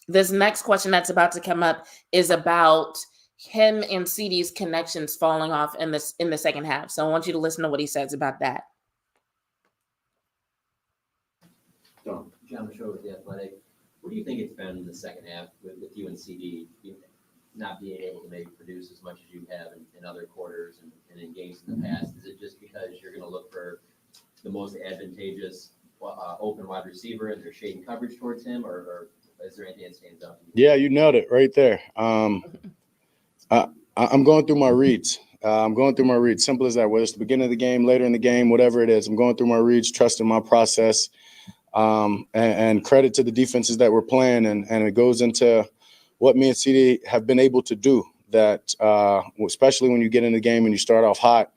This next question that's about to come up is about him and CeeDee's connections falling off in the second half. So I want you to listen to what he says about that. John Michaud with The Athletic. What do you think it's been in the second half with you and CeeDee not being able to maybe produce as much as you have in other quarters and in games in the past? Is it just because you're going to look for the most advantageous open wide receiver and they're shading coverage towards him, or is there anything that stands out? Yeah, you nailed it right there. I'm going through my reads. Simple as that. Whether it's the beginning of the game, later in the game, whatever it is, I'm going through my reads, trusting my process. And credit to the defenses that we're playing, and it goes into what me and CeeDee have been able to do. That especially when you get in the game and you start off hot,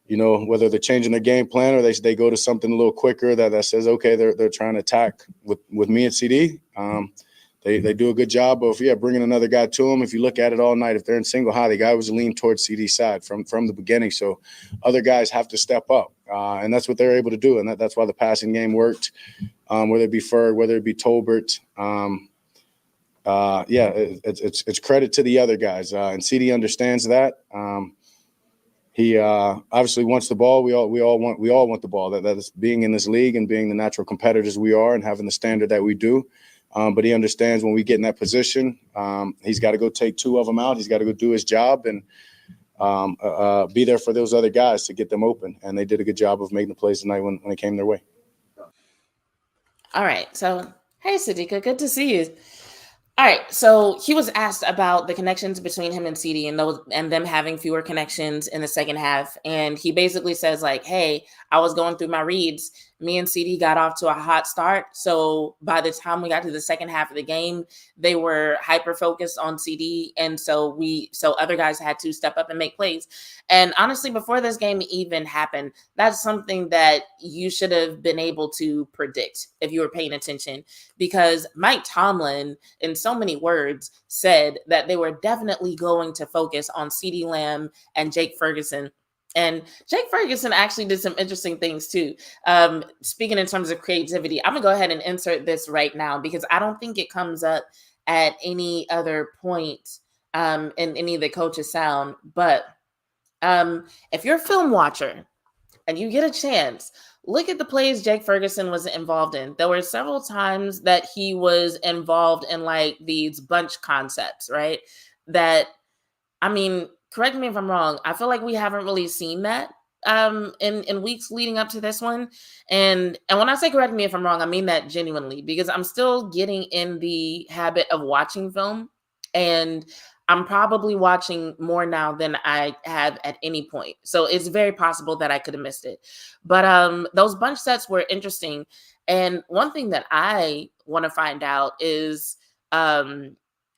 you know, whether they're changing their game plan or they go to something a little quicker that says, okay, they're trying to attack with me and CeeDee. They do a good job of bringing another guy to them. If you look at it all night, if they're in single high, the guy was leaned towards CeeDee's side from the beginning. So other guys have to step up, and that's what they're able to do. And that's why the passing game worked, whether it be Ferg, whether it be Tolbert. It's credit to the other guys, and CeeDee understands that. He obviously wants the ball. We all want the ball. That is being in this league and being the natural competitors we are and having the standard that we do. But he understands when we get in that position, he's got to go take two of them out. He's got to go do his job and be there for those other guys to get them open. And they did a good job of making the plays tonight when it came their way. All right. So, hey, Sadiqa, good to see you. All right. So he was asked about the connections between him and CeeDee and them having fewer connections in the second half. And he basically says, like, hey, I was going through my reads. Me and CeeDee got off to a hot start. So by the time we got to the second half of the game, they were hyper-focused on CeeDee. And so other guys had to step up and make plays. And honestly, before this game even happened, that's something that you should have been able to predict if you were paying attention. Because Mike Tomlin, in so many words, said that they were definitely going to focus on CeeDee Lamb and Jake Ferguson. And Jake Ferguson actually did some interesting things too. Speaking in terms of creativity, I'm going to go ahead and insert this right now because I don't think it comes up at any other point in any of the coaches' sound. But if you're a film watcher and you get a chance, look at the plays Jake Ferguson was involved in. There were several times that he was involved in like these bunch concepts, right? That, I mean, correct me if I'm wrong, I feel like we haven't really seen that in weeks leading up to this one. And when I say correct me if I'm wrong, I mean that genuinely, because I'm still getting in the habit of watching film, and I'm probably watching more now than I have at any point. So it's very possible that I could have missed it. But those bunch sets were interesting. And one thing that I want to find out is,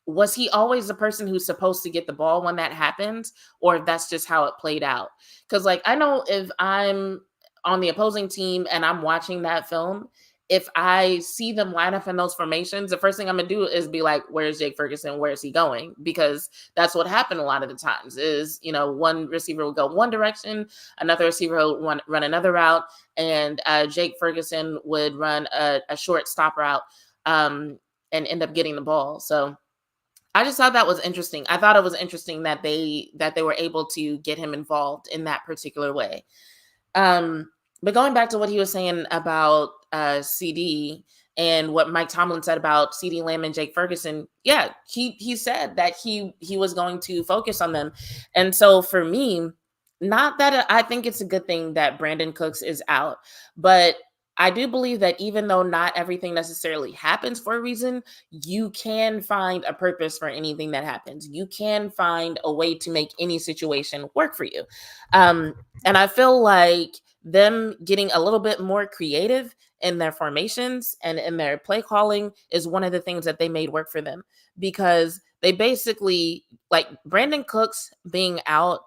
was he always the person who's supposed to get the ball when that happens, or if that's just how it played out? Because, like, I know if I'm on the opposing team and I'm watching that film, if I see them line up in those formations, the first thing I'm gonna do is be like, where's Jake Ferguson? Where is he going? Because that's what happened a lot of the times is, one receiver will go one direction, another receiver will run another route, and Jake Ferguson would run a short stop route and end up getting the ball. So I just thought that was interesting. I thought it was interesting that they were able to get him involved in that particular way. But going back to what he was saying about CD and what Mike Tomlin said about CeeDee Lamb and Jake Ferguson, yeah, he said that he was going to focus on them. And so for me, not that I think it's a good thing that Brandon Cooks is out, but I do believe that even though not everything necessarily happens for a reason, you can find a purpose for anything that happens. You can find a way to make any situation work for you. And I feel like them getting a little bit more creative in their formations and in their play calling is one of the things that they made work for them, because they basically, like, Brandon Cooks being out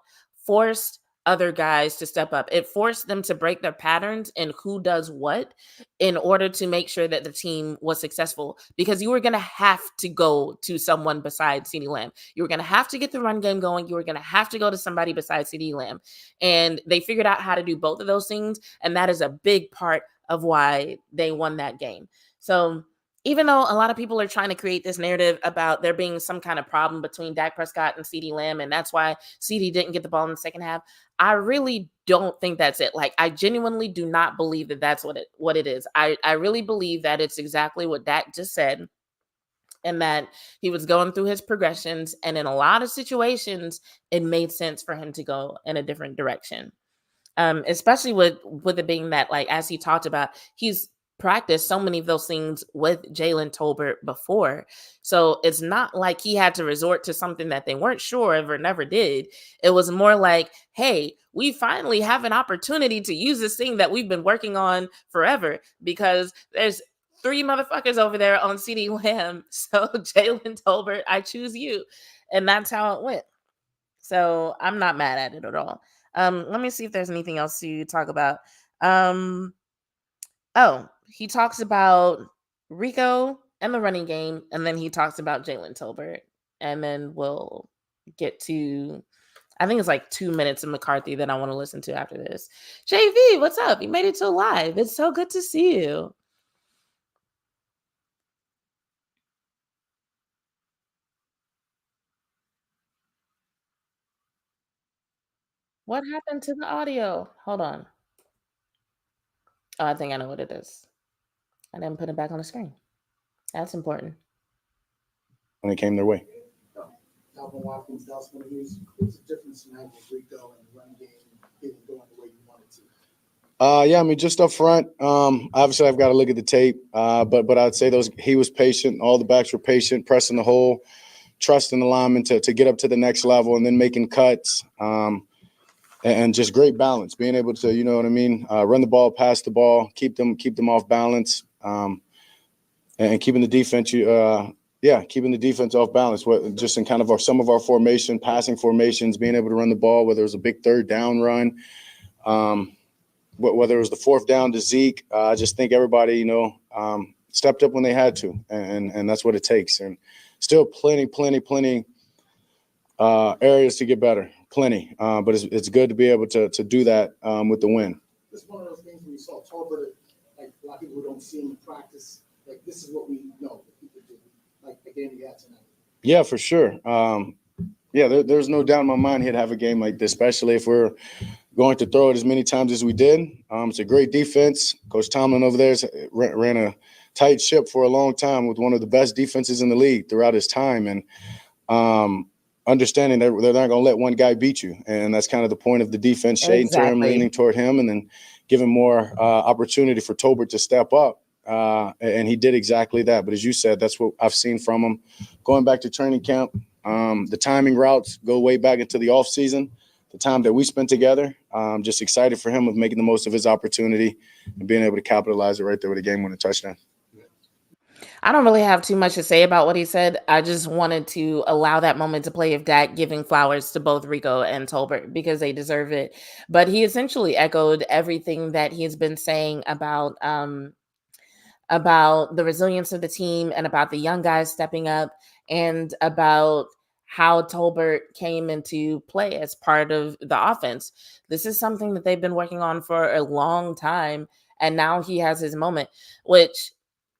forced other guys to step up. It forced them to break their patterns and who does what in order to make sure that the team was successful, because you were going to have to go to someone besides CeeDee Lamb. You were going to have to get the run game going. You were going to have to go to somebody besides CeeDee Lamb. And they figured out how to do both of those things. And that is a big part of why they won that game. So even though a lot of people are trying to create this narrative about there being some kind of problem between Dak Prescott and CeeDee Lamb, and that's why CeeDee didn't get the ball in the second half, I really don't think that's it. Like, I genuinely do not believe that that's what it is. I really believe that it's exactly what Dak just said, and that he was going through his progressions, and in a lot of situations, it made sense for him to go in a different direction. Especially with it being that, like, as he talked about, he's practiced so many of those things with Jalen Tolbert before. So it's not like he had to resort to something that they weren't sure of or never did. It was more like, hey, we finally have an opportunity to use this thing that we've been working on forever, because there's 3 motherfuckers over there on CeeDee Lamb. So Jalen Tolbert, I choose you. And that's how it went. So I'm not mad at it at all. Let me see if there's anything else to talk about. He talks about Rico and the running game, and then he talks about Jalen Tolbert, and then we'll get to, I think it's like 2 minutes of McCarthy that I want to listen to after this. JV, what's up? You made it to live. It's so good to see you. What happened to the audio? Hold on. Oh, I think I know what it is. I didn't put it back on the screen. That's important. When it came their way. Alvin Watkins, Dallas Cowboys. What's the difference tonight with Rico and the run game didn't go the way you wanted to? Yeah, I mean, just up front, obviously I've got to look at the tape, but I'd say he was patient. All the backs were patient, pressing the hole, trusting the lineman to get up to the next level, and then making cuts, and just great balance, being able to, you know what I mean, run the ball, pass the ball, keep them off balance, and keeping the defense, keeping the defense off balance. Just in kind of some of our passing formations, being able to run the ball, whether it was a big third down run, whether it was the fourth down to Zeke. I just think everybody, stepped up when they had to, and that's what it takes. And still plenty areas to get better, plenty. But it's good to be able to do that with the win. It's one of those things when you saw Tolbert, like a lot of people don't see him in practice. Like, this is what we know that people do. Like the game he had tonight. Yeah, for sure. There's no doubt in my mind he'd have a game like this, especially if we're going to throw it as many times as we did. It's a great defense. Coach Tomlin over there ran a tight ship for a long time with one of the best defenses in the league throughout his time. And, understanding that they're not going to let one guy beat you. And that's kind of the point of the defense, shading to him, Exactly. leaning toward him, and then giving more opportunity for Tolbert to step up. And he did exactly that. But as you said, that's what I've seen from him. Going back to training camp, the timing routes go way back into the offseason, the time that we spent together. Just excited for him of making the most of his opportunity and being able to capitalize it right there with a game-winning touchdown. I don't really have too much to say about what he said. I just wanted to allow that moment to play of Dak giving flowers to both Rico and Tolbert because they deserve it. But he essentially echoed everything that he's been saying about the resilience of the team and about the young guys stepping up and about how Tolbert came into play as part of the offense. This is something that they've been working on for a long time, and now he has his moment, which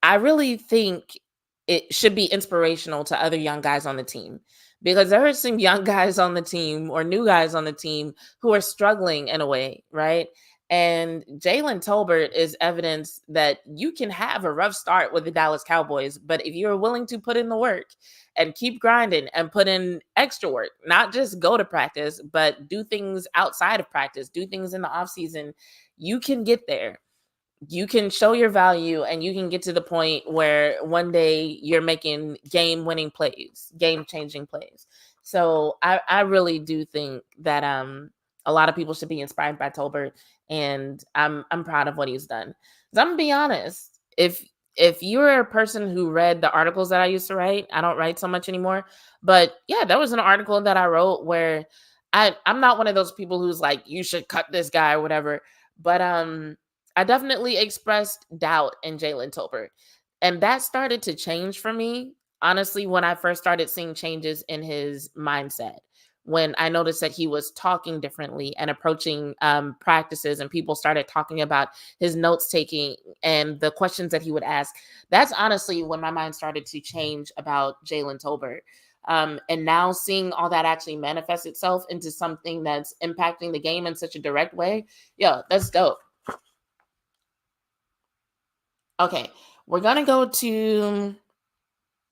I really think it should be inspirational to other young guys on the team, because there are some young guys on the team or new guys on the team who are struggling in a way, right? And Jalen Tolbert is evidence that you can have a rough start with the Dallas Cowboys, but if you're willing to put in the work and keep grinding and put in extra work, not just go to practice, but do things outside of practice, do things in the offseason, you can get there. You can show your value and you can get to the point where one day you're making game-winning plays, game-changing plays. So I really do think that a lot of people should be inspired by Tolbert, and I'm proud of what he's done. 'Cause I'm gonna be honest, if you're a person who read the articles that I used to write, I don't write so much anymore. But yeah, there was an article that I wrote where I'm not one of those people who's like, you should cut this guy or whatever. But I definitely expressed doubt in Jalen Tolbert. And that started to change for me, honestly, when I first started seeing changes in his mindset. When I noticed that he was talking differently and approaching practices, and people started talking about his notes taking and the questions that he would ask. That's honestly when my mind started to change about Jalen Tolbert. And now seeing all that actually manifest itself into something that's impacting the game in such a direct way, yeah, that's dope. Okay, we're going to go to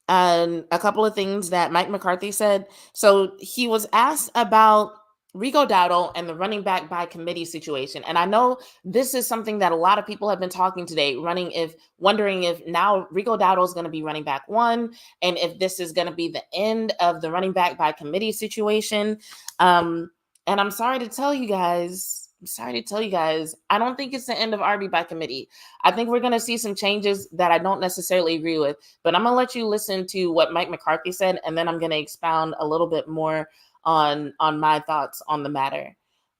a couple of things that Mike McCarthy said. So he was asked about Rico Dowdle and the running back by committee situation. And I know this is something that a lot of people have been talking today, wondering if now Rico Dowdle is going to be running back one, and if this is going to be the end of the running back by committee situation. And I'm sorry to tell you guys, I don't think it's the end of RB by committee. I think we're going to see some changes that I don't necessarily agree with, but I'm going to let you listen to what Mike McCarthy said, and then I'm going to expound a little bit more on my thoughts on the matter.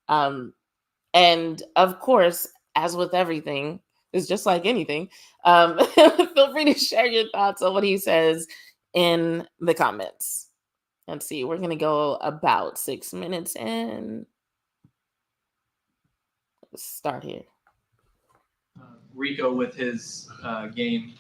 And of course, as with everything, it's just like anything. Feel free to share your thoughts on what he says in the comments. Let's see, we're going to go about 6 minutes in. Let's start here. Rico with his game,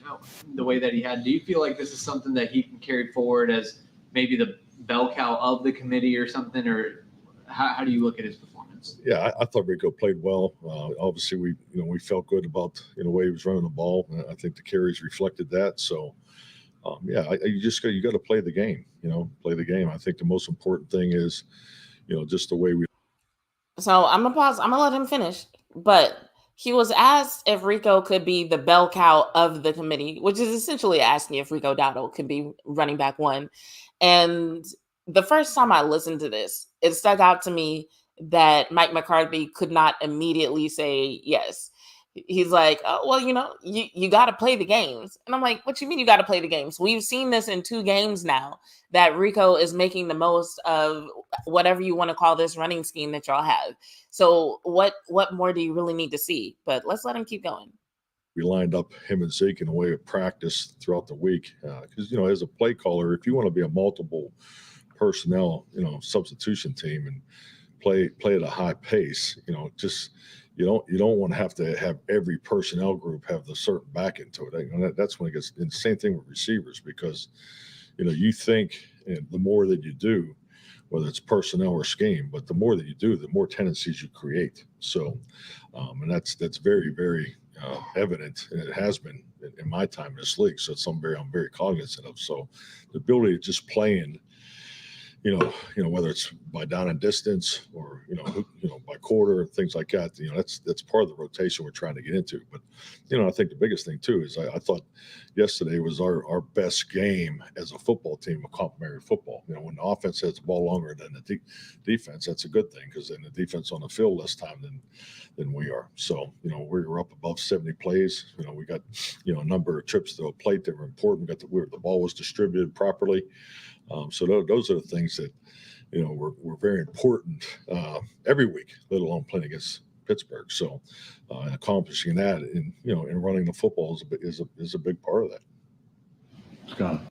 the way that he had. Do you feel like this is something that he can carry forward as maybe the bell cow of the committee or something, or how do you look at his performance? Yeah, I thought Rico played well. Obviously, we felt good about the way he was running the ball. I think the carries reflected that. So, you got to play the game. Play the game. I think the most important thing is, just the way we. So I'm gonna pause. I'm gonna let him finish. But he was asked if Rico could be the bell cow of the committee, which is essentially asking if Rico Dowdle could be running back one. And the first time I listened to this, it stuck out to me that Mike McCarthy could not immediately say yes. He's like, oh, well, you got to play the games. And I'm like, what you mean you got to play the games? We've seen this in 2 games now that Rico is making the most of whatever you want to call this running scheme that y'all have. So what more do you really need to see? But let's let him keep going. We lined up him and Zeke in a way of practice throughout the week. Because, as a play caller, if you want to be a multiple personnel, substitution team and play at a high pace, you don't want to have every personnel group have the certain back into it. That's when it gets, and the same thing with receivers, because, you think the more that you do, whether it's personnel or scheme, but the more that you do, the more tendencies you create. So, and that's very, very evident, and it has been in my time in this league. So it's something I'm very cognizant of. So the ability to just play whether it's by down and distance or, by quarter, things like that, that's part of the rotation we're trying to get into. But, I think the biggest thing too is I thought yesterday was our best game as a football team of complementary football. When the offense has the ball longer than the defense, that's a good thing, because then the defense on the field less time than we are. So, we were up above 70 plays. We got, a number of trips to the plate that were important. The ball was distributed properly. So those are the things that, were very important every week, let alone playing against Pittsburgh. So accomplishing that in running the football is a big part of that. Scott.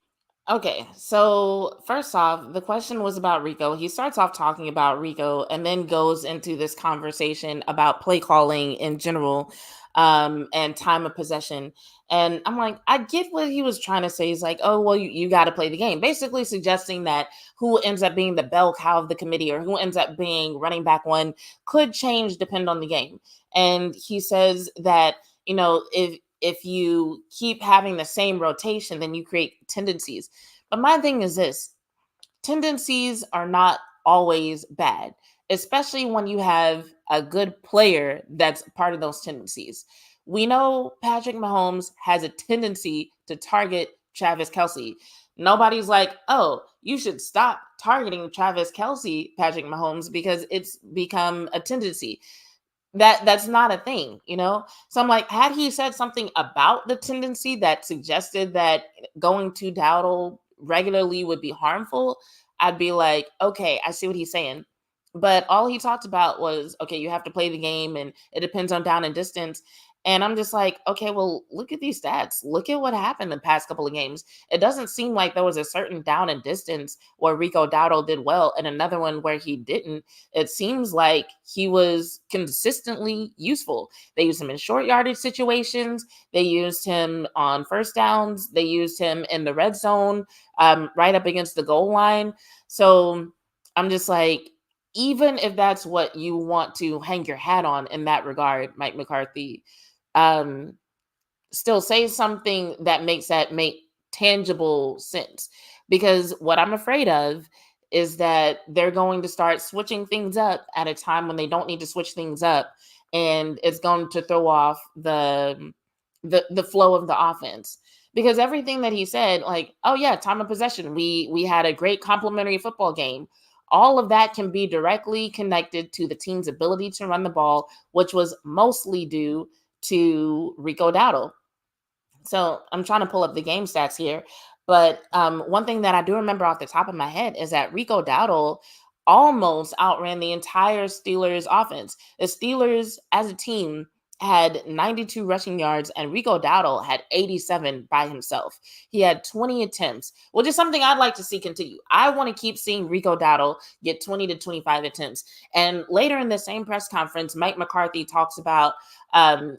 Okay, so first off, the question was about Rico. He starts off talking about Rico and then goes into this conversation about play calling in general, and time of possession. And I'm like, I get what he was trying to say. He's like, oh, well, you got to play the game. Basically suggesting that who ends up being the bell cow of the committee or who ends up being running back one could change depend on the game. And he says that, if you keep having the same rotation, then you create tendencies. But my thing is this: tendencies are not always bad, especially when you have a good player that's part of those tendencies. We know Patrick Mahomes has a tendency to target Travis Kelce. Nobody's like, oh, you should stop targeting Travis Kelce, Patrick Mahomes, because it's become a tendency. That's not a thing. So I'm like, had he said something about the tendency that suggested that going to Dowdle regularly would be harmful, I'd be like, okay, I see what he's saying. But all he talked about was, okay, you have to play the game and it depends on down and distance. And I'm just like, okay, well, look at these stats. Look at what happened the past couple of games. It doesn't seem like there was a certain down and distance where Rico Dowdle did well and another one where he didn't. It seems like he was consistently useful. They used him in short yardage situations. They used him on first downs. They used him in the red zone, right up against the goal line. So I'm just like, even if that's what you want to hang your hat on in that regard, Mike McCarthy, still say something that make tangible sense. Because what I'm afraid of is that they're going to start switching things up at a time when they don't need to switch things up, and it's going to throw off the flow of the offense. Because everything that he said, like, oh yeah, time of possession, we had a great complimentary football game. All of that can be directly connected to the team's ability to run the ball, which was mostly due to Rico Dowdle. So I'm trying to pull up the game stats here. But one thing that I do remember off the top of my head is that Rico Dowdle almost outran the entire Steelers offense. The Steelers as a team had 92 rushing yards and Rico Dowdle had 87 by himself. He had 20 attempts, which is something I'd like to see continue. I want to keep seeing Rico Dowdle get 20 to 25 attempts. And later in the same press conference, Mike McCarthy talks about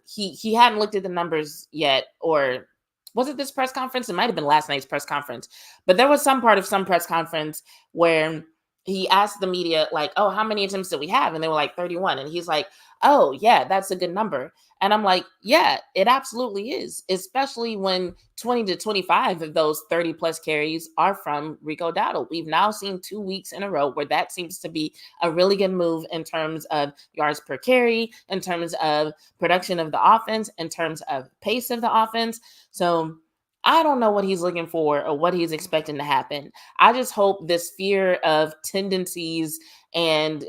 he hadn't looked at the numbers yet, or was it this press conference? It might have been last night's press conference, but there was some part of some press conference where he asked the media, like, oh, how many attempts did we have? And they were like 31. And he's like, oh, yeah, that's a good number. And I'm like, yeah, it absolutely is, especially when 20 to 25 of those 30 plus carries are from Rico Dowdle. We've now seen 2 weeks in a row where that seems to be a really good move in terms of yards per carry, in terms of production of the offense, in terms of pace of the offense. So I don't know what he's looking for or what he's expecting to happen. I just hope this fear of tendencies and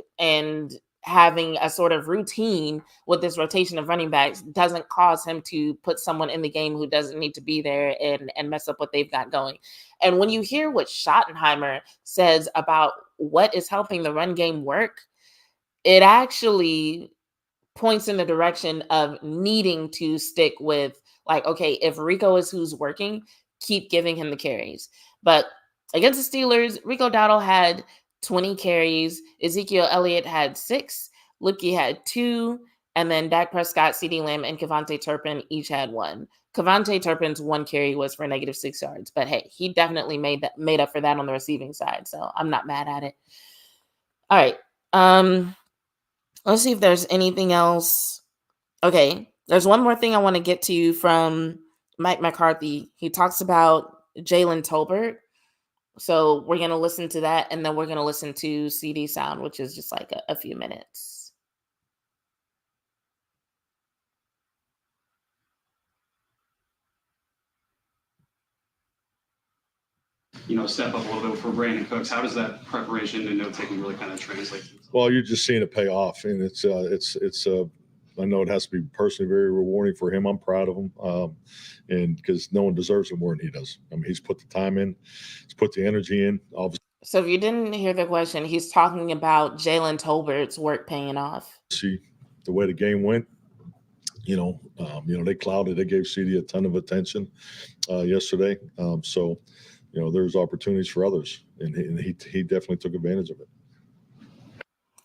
having a sort of routine with this rotation of running backs doesn't cause him to put someone in the game who doesn't need to be there and mess up what they've got going. And when you hear what Schottenheimer says about what is helping the run game work, it actually points in the direction of needing to stick with, like, okay, if Rico is who's working, keep giving him the carries. But against the Steelers, Rico Dowdle had 20 carries. Ezekiel Elliott had 6. Luki had 2. And then Dak Prescott, CeeDee Lamb, and Kevontae Turpin each had 1. Kevontae Turpin's 1 carry was for -6 yards. But hey, he definitely made up for that on the receiving side. So I'm not mad at it. All right. Let's see if there's anything else. Okay. There's one more thing I want to get to from Mike McCarthy. He talks about Jalen Tolbert. So we're going to listen to that, and then we're going to listen to CD sound, which is just like a few minutes. Step up a little bit for Brandon Cooks. How does that preparation and note taking really kind of translate? Well, you're just seeing it pay off, and it's I know it has to be personally very rewarding for him. I'm proud of him, and because no one deserves it more than he does. I mean, he's put the time in, he's put the energy in. Obviously, So if you didn't hear the question, he's talking about Jalen Tolbert's work paying off. the way the game went, they clouded. They gave CeeDee a ton of attention yesterday. So there's opportunities for others, and he definitely took advantage of it.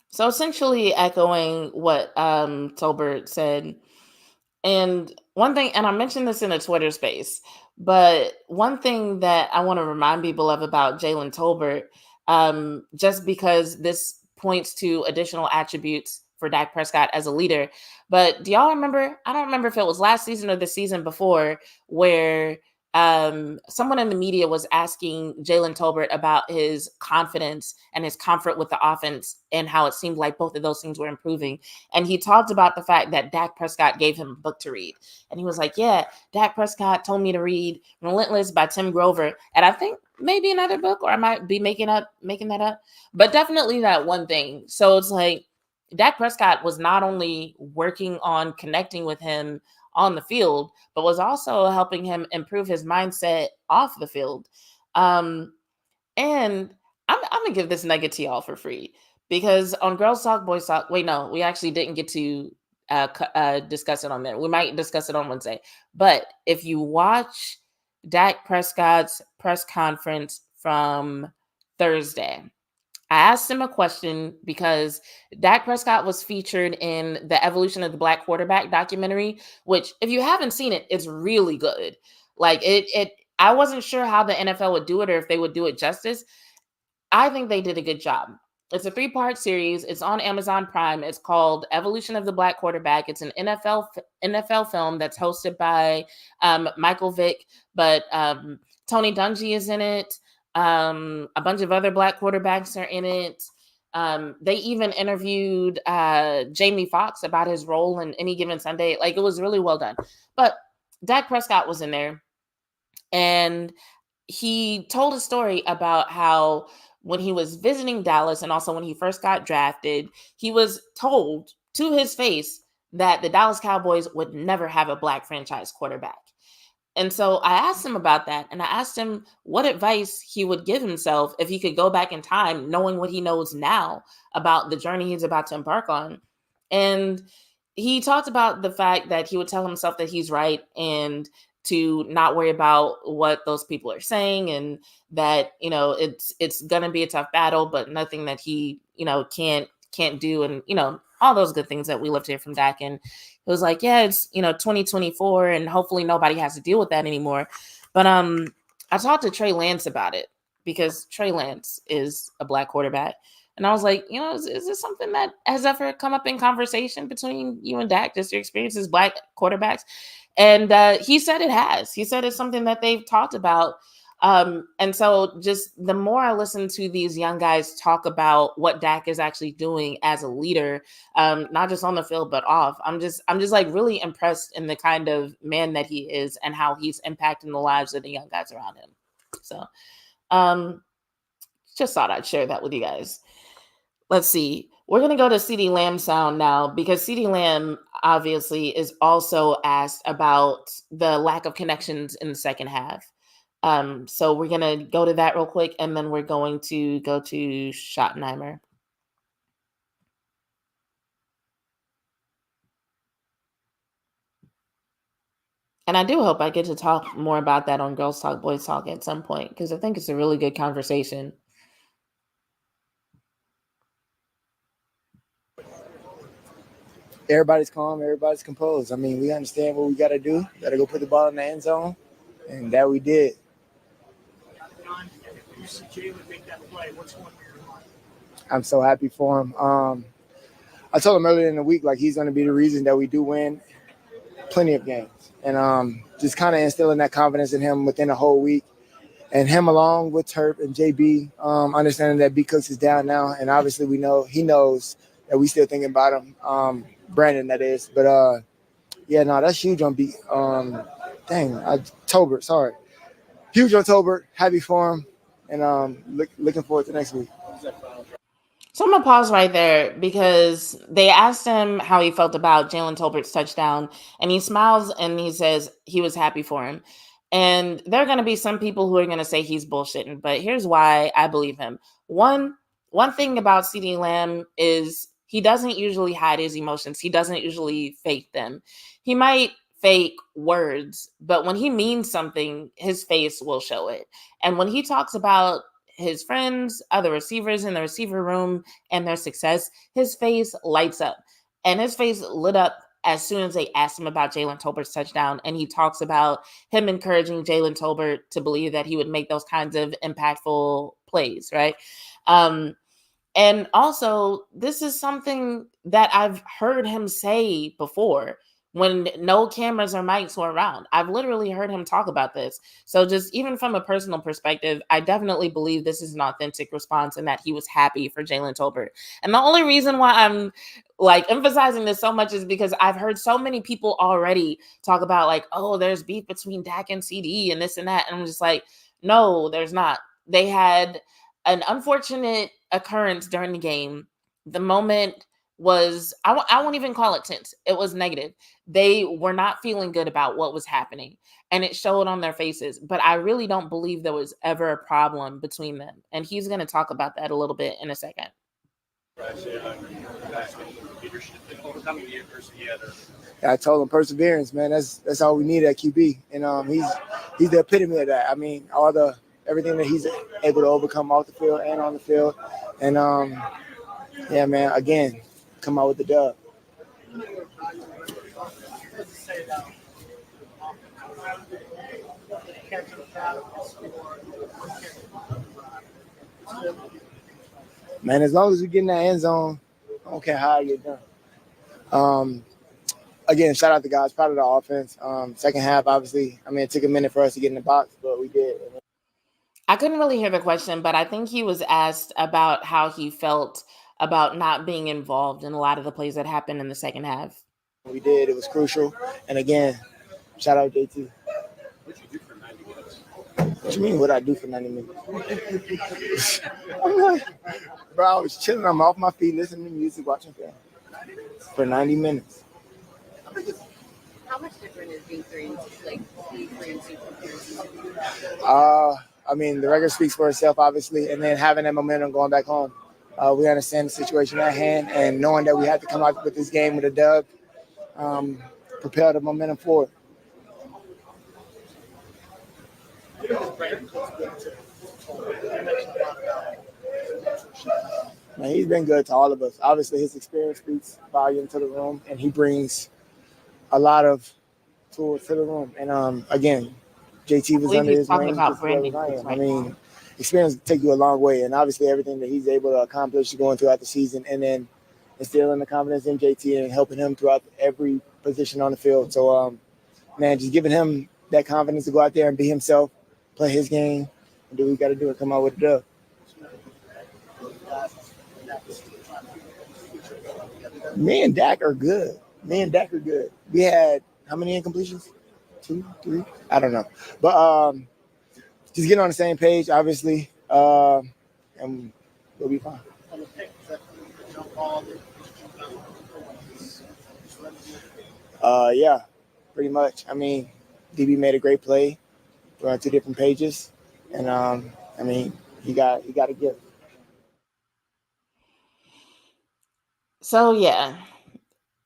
So essentially echoing what Tolbert said. And one thing, and I mentioned this in a Twitter space, but one thing that I want to remind people of about Jalen Tolbert, just because this points to additional attributes for Dak Prescott as a leader. But do y'all remember? I don't remember if it was last season or the season before, where someone in the media was asking Jalen Tolbert about his confidence and his comfort with the offense and how it seemed like both of those things were improving. And he talked about the fact that Dak Prescott gave him a book to read. And he was like, yeah, Dak Prescott told me to read Relentless by Tim Grover. And I think maybe another book, or I might be making that up, but definitely that one thing. So it's like Dak Prescott was not only working on connecting with him on the field, but was also helping him improve his mindset off the field. And I'm gonna give this nugget to y'all for free, because on Girls Talk, Boys Talk, wait, no, we actually didn't get to discuss it on there. We might discuss it on Wednesday. But if you watch Dak Prescott's press conference from Thursday, I asked him a question because Dak Prescott was featured in the Evolution of the Black Quarterback documentary, which if you haven't seen it, it's really good. Like I wasn't sure how the NFL would do it or if they would do it justice. I think they did a good job. It's a 3-part series. It's on Amazon Prime. It's called Evolution of the Black Quarterback. It's an NFL film that's hosted by Michael Vick, but Tony Dungy is in it. A bunch of other Black quarterbacks are in it. They even interviewed Jamie Foxx about his role in Any Given Sunday. Like, it was really well done. But Dak Prescott was in there, and he told a story about how when he was visiting Dallas and also when he first got drafted, he was told to his face that the Dallas Cowboys would never have a Black franchise quarterback. And so I asked him about that, and I asked him what advice he would give himself if he could go back in time, knowing what he knows now about the journey he's about to embark on. And he talked about the fact that he would tell himself that he's right and to not worry about what those people are saying, and that, it's going to be a tough battle, but nothing that he, can't do. And, all those good things that we love to hear from Dak. And it was like, yeah, it's, 2024 and hopefully nobody has to deal with that anymore. But I talked to Trey Lance about it, because Trey Lance is a Black quarterback. And I was like, is this something that has ever come up in conversation between you and Dak, just your experience as Black quarterbacks? And he said it has. He said it's something that they've talked about. And so just the more I listen to these young guys talk about what Dak is actually doing as a leader, not just on the field, but off, I'm just like really impressed in the kind of man that he is and how he's impacting the lives of the young guys around him. So just thought I'd share that with you guys. Let's see. We're going to go to CeeDee Lamb sound now, because CeeDee Lamb obviously is also asked about the lack of connections in the second half. So we're going to go to that real quick, and then we're going to go to Schottenheimer. And I do hope I get to talk more about that on Girls Talk, Boys Talk at some point, because I think it's a really good conversation. Everybody's calm, everybody's composed. I mean, we understand what we got to do. Got to go put the ball in the end zone, and that we did. You see Jalen make that play. What's going through your mind? I'm so happy for him. I told him earlier in the week, like, he's going to be the reason that we do win plenty of games. And just kind of instilling that confidence in him within a whole week. and him along with Turp and JB, understanding that B Cooks is down now, and obviously he knows that we still thinking about him, Brandon that is. But yeah, no, that's huge on B. Tolbert, sorry, huge on Tolbert. Happy for him, and looking forward to next week. So I'm gonna pause right there because they asked him how he felt about Jalen Tolbert's touchdown, and he smiles and he says he was happy for him. And there are gonna be some people who are gonna say he's bullshitting, but here's why I believe him. One thing about CeeDee Lamb is he doesn't usually hide his emotions. He doesn't usually fake them. He might fake words, but when he means something, his face will show it. And when he talks about his friends, other receivers in the receiver room, and their success, his face lights up. And his face lit up as soon as they asked him about Jalen Tolbert's touchdown. And he talks about him encouraging Jalen Tolbert to believe that he would make those kinds of impactful plays, right? And also, this is something that I've heard him say before when no cameras or mics were around. I've literally heard him talk about this. So just even from a personal perspective, I definitely believe this is an authentic response and that he was happy for Jalen Tolbert. And the only reason why I'm like emphasizing this so much is because I've heard so many people already talk about like, oh, there's beef between Dak and CD and this and that. And I'm just like, no, there's not. They had an unfortunate occurrence during the game. The moment was, I won't even call it tense. It was negative. They were not feeling good about what was happening, and it showed on their faces. But I really don't believe there was ever a problem between them. And he's going to talk about that a little bit in a second. I told him perseverance, man. That's all we need at QB, and he's the epitome of that. I mean, everything that he's able to overcome off the field and on the field, and yeah, man. Again, come out with the dub. Man, as long as we get in that end zone, I don't care how I get done. Again, shout out to guys, proud of the offense. Second half, obviously, I mean, it took a minute for us to get in the box, but we did. I couldn't really hear the question, but I think he was asked about how he felt about not being involved in a lot of the plays that happened in the second half. We did. It was crucial. And again, shout out JT. What'd you do for 90 minutes? What you mean, what I do for 90 minutes? I'm like, bro, I was chilling. I'm off my feet, listening to music, watching film. For 90 minutes. How much different is being 3 and 2, like 3 and 2 compared to? I mean, the record speaks for itself, obviously, and then having that momentum going back home. We understand the situation at hand, and knowing that we had to come out with this game with a dub, propel the momentum forward. Man, he's been good to all of us. Obviously, his experience speaks volume to the room, and he brings a lot of tools to the room. And again, JT was under his wing. I mean, experience take you a long way, and obviously everything that he's able to accomplish going throughout the season, and then instilling the confidence in JT and helping him throughout every position on the field. So, man, just giving him that confidence to go out there and be himself, play his game, and do what we got to do and come out with a dub. Me and Dak are good. We had how many incompletions? 2, 3? I don't know. But just getting on the same page, obviously, and we'll be fine. Yeah, pretty much. I mean, DB made a great play. We're on 2 different pages, and I mean, he got a gift. So yeah,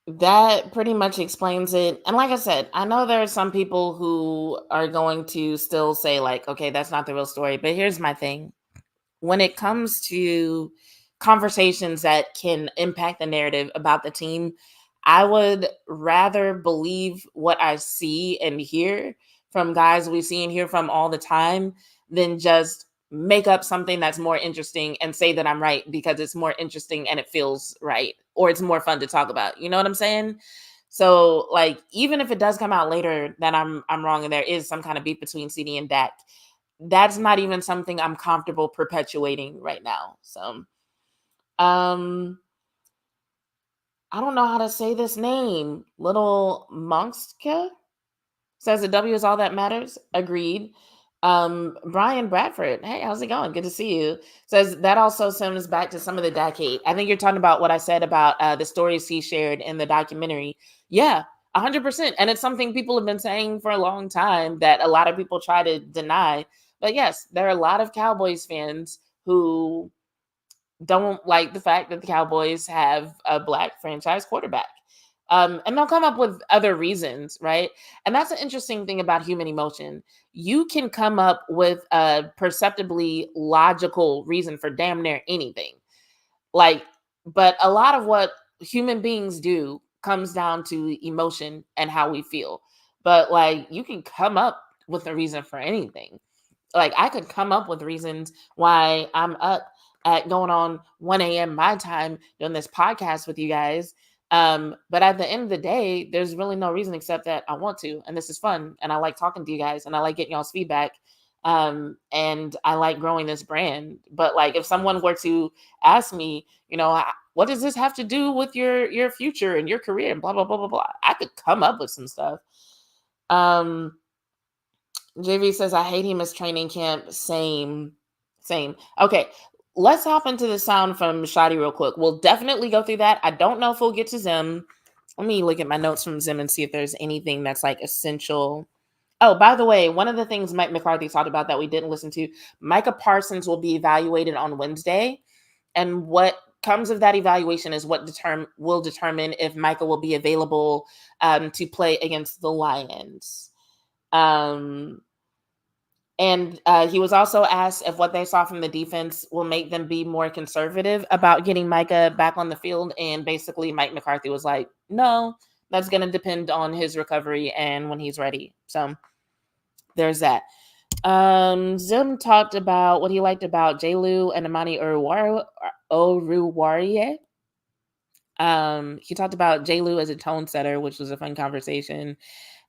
that pretty much explains it. And like I said, I know there are some people who are going to still say like, okay, that's not the real story. But here's my thing. When it comes to conversations that can impact the narrative about the team, I would rather believe what I see and hear from guys we see and hear from all the time than just make up something that's more interesting and say that I'm right because it's more interesting and it feels right, or it's more fun to talk about. You know what I'm saying? So like, even if it does come out later that I'm wrong and there is some kind of beef between CD and Dak, that's not even something I'm comfortable perpetuating right now. So, I don't know how to say this name. Little Monkska says the W is all that matters. Agreed. Brian Bradford, hey, how's it going? Good to see you. Says that also stems back to some of the Dak hate. I think you're talking about what I said about the stories he shared in the documentary. Yeah, 100%. And it's something people have been saying for a long time that a lot of people try to deny. But yes, there are a lot of Cowboys fans who don't like the fact that the Cowboys have a Black franchise quarterback. And they'll come up with other reasons, right? And that's an interesting thing about human emotion. You can come up with a perceptibly logical reason for damn near anything. Like, but a lot of what human beings do comes down to emotion and how we feel. But like, you can come up with a reason for anything. Like, I could come up with reasons why I'm up at going on 1 a.m. my time doing this podcast with you guys. But at the end of the day, there's really no reason except that I want to, and this is fun, and I like talking to you guys, and I like getting y'all's feedback, and I like growing this brand. But like, if someone were to ask me, what does this have to do with your future and your career and blah blah blah blah blah, I could come up with some stuff. JV says, I hate him as training camp. Same. Okay, let's hop into the sound from Shotty real quick. We'll definitely go through that. I don't know if we'll get to Zim. Let me look at my notes from Zim and see if there's anything that's like essential. Oh, by the way, one of the things Mike McCarthy talked about that we didn't listen to, Micah Parsons will be evaluated on Wednesday. And what comes of that evaluation is what will determine if Micah will be available to play against the Lions. And he was also asked if what they saw from the defense will make them be more conservative about getting Micah back on the field. And basically, Mike McCarthy was like, no, that's going to depend on his recovery and when he's ready. So there's that. Zim talked about what he liked about J-Lu and Amani Oruwariye. He talked about J-Lu as a tone setter, which was a fun conversation.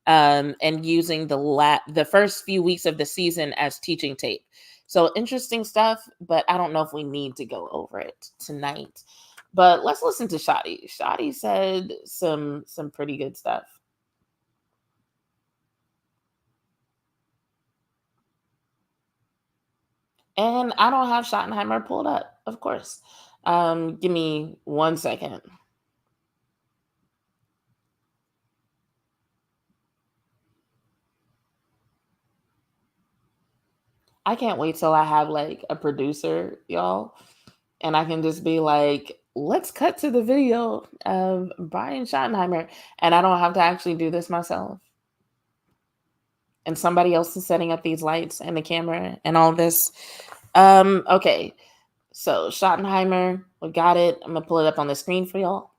And using the first few weeks of the season as teaching tape. So interesting stuff, but I don't know if we need to go over it tonight. But let's listen to Shotty. Shotty said some pretty good stuff. And I don't have Schottenheimer pulled up, of course. Give me 1 second. I can't wait till I have like a producer, y'all, and I can just be like, let's cut to the video of Brian Schottenheimer, and I don't have to actually do this myself. And somebody else is setting up these lights and the camera and all this. Okay, so Schottenheimer, we got it. I'm gonna pull it up on the screen for y'all.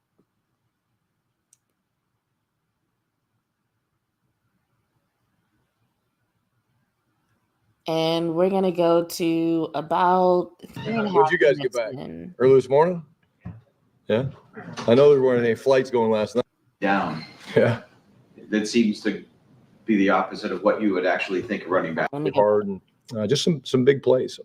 And we're going to go to about... When did you guys get back? Early this morning? Yeah. I know there weren't any flights going last night. Down. Yeah. That seems to be the opposite of what you would actually think of running back. Hard and just some big plays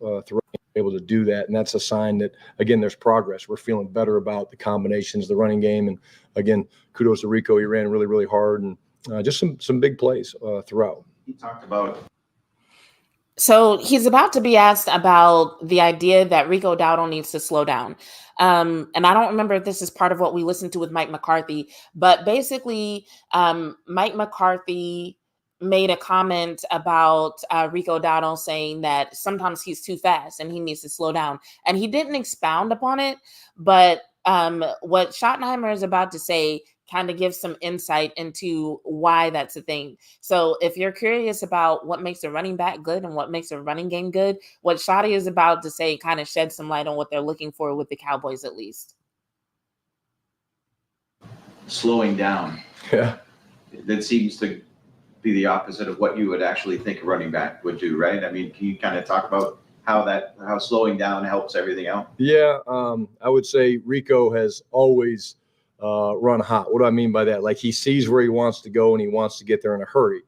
able to do that. And that's a sign that, again, there's progress. We're feeling better about the combinations, the running game. And, again, kudos to Rico. He ran really, really hard and just some big plays throughout. He talked about... So he's about to be asked about the idea that Rico Dowdle needs to slow down. And I don't remember if this is part of what we listened to with Mike McCarthy, but basically Mike McCarthy made a comment about Rico Dowdle saying that sometimes he's too fast and he needs to slow down. And he didn't expound upon it, but what Schottenheimer is about to say kind of gives some insight into why that's a thing. So if you're curious about what makes a running back good and what makes a running game good, what Shotty is about to say kind of sheds some light on what they're looking for with the Cowboys, at least. Slowing down. Yeah. That seems to be the opposite of what you would actually think a running back would do, right? I mean, can you kind of talk about how slowing down helps everything out? Yeah, I would say Rico has always run hot. What do I mean by that? Like, he sees where he wants to go and he wants to get there in a hurry.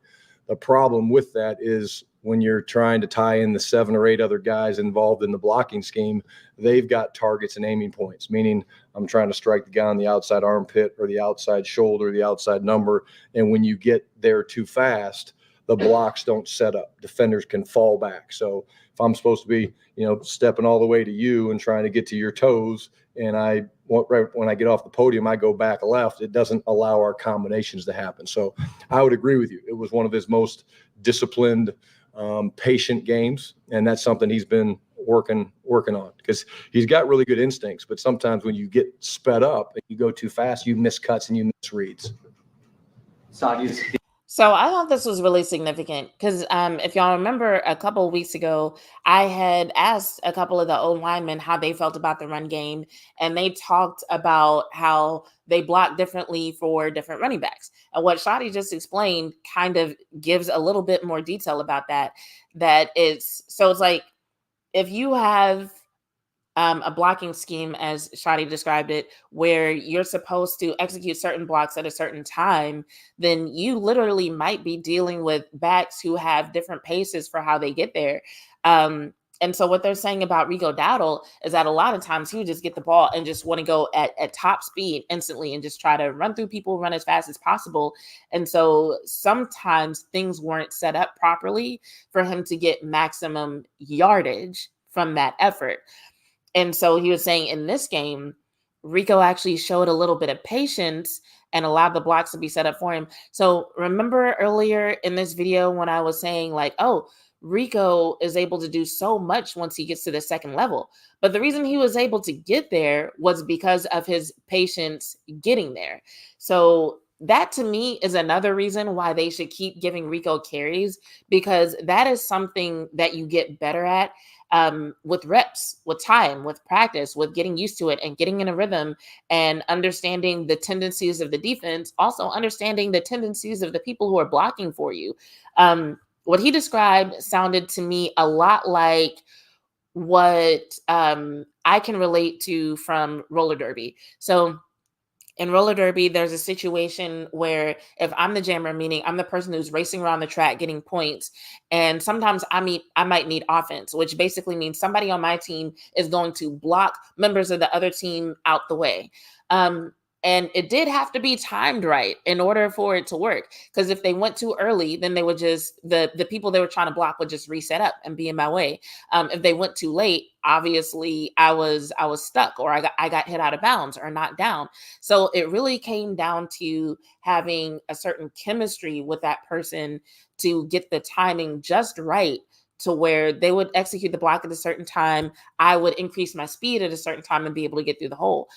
The problem with that is when you're trying to tie in the 7 or 8 other guys involved in the blocking scheme, they've got targets and aiming points, meaning I'm trying to strike the guy on the outside armpit or the outside shoulder, the outside number. And when you get there too fast, the blocks don't set up. Defenders can fall back. So if I'm supposed to be, stepping all the way to you and trying to get to your toes, and right when I get off the podium, I go back left, it doesn't allow our combinations to happen. So I would agree with you. It was one of his most disciplined, patient games, and that's something he's been working on, because he's got really good instincts. But sometimes when you get sped up and you go too fast, you miss cuts and you miss reads. So I thought this was really significant because if y'all remember a couple of weeks ago, I had asked a couple of the O linemen how they felt about the run game, and they talked about how they block differently for different running backs. And what Shotty just explained kind of gives a little bit more detail about that. It's like if you have a blocking scheme, as Shotty described it, where you're supposed to execute certain blocks at a certain time, then you literally might be dealing with backs who have different paces for how they get there. And so what they're saying about Rico Dowdle is that a lot of times he would just get the ball and just want to go at top speed instantly and just try to run through people, run as fast as possible. And so sometimes things weren't set up properly for him to get maximum yardage from that effort. And so he was saying in this game, Rico actually showed a little bit of patience and allowed the blocks to be set up for him. So remember earlier in this video when I was saying Rico is able to do so much once he gets to the second level. But the reason he was able to get there was because of his patience getting there. So that to me is another reason why they should keep giving Rico carries, because that is something that you get better at with reps, with time, with practice, with getting used to it and getting in a rhythm and understanding the tendencies of the defense, also understanding the tendencies of the people who are blocking for you. What he described sounded to me a lot like what I can relate to from roller derby. So in roller derby, there's a situation where if I'm the jammer, meaning I'm the person who's racing around the track getting points, and sometimes I might need offense, which basically means somebody on my team is going to block members of the other team out the way. And it did have to be timed right in order for it to work. Because if they went too early, then they would just, the people they were trying to block would just reset up and be in my way. If they went too late, obviously I was stuck, or I got hit out of bounds or knocked down. So it really came down to having a certain chemistry with that person to get the timing just right, to where they would execute the block at a certain time. I would increase my speed at a certain time and be able to get through the hole.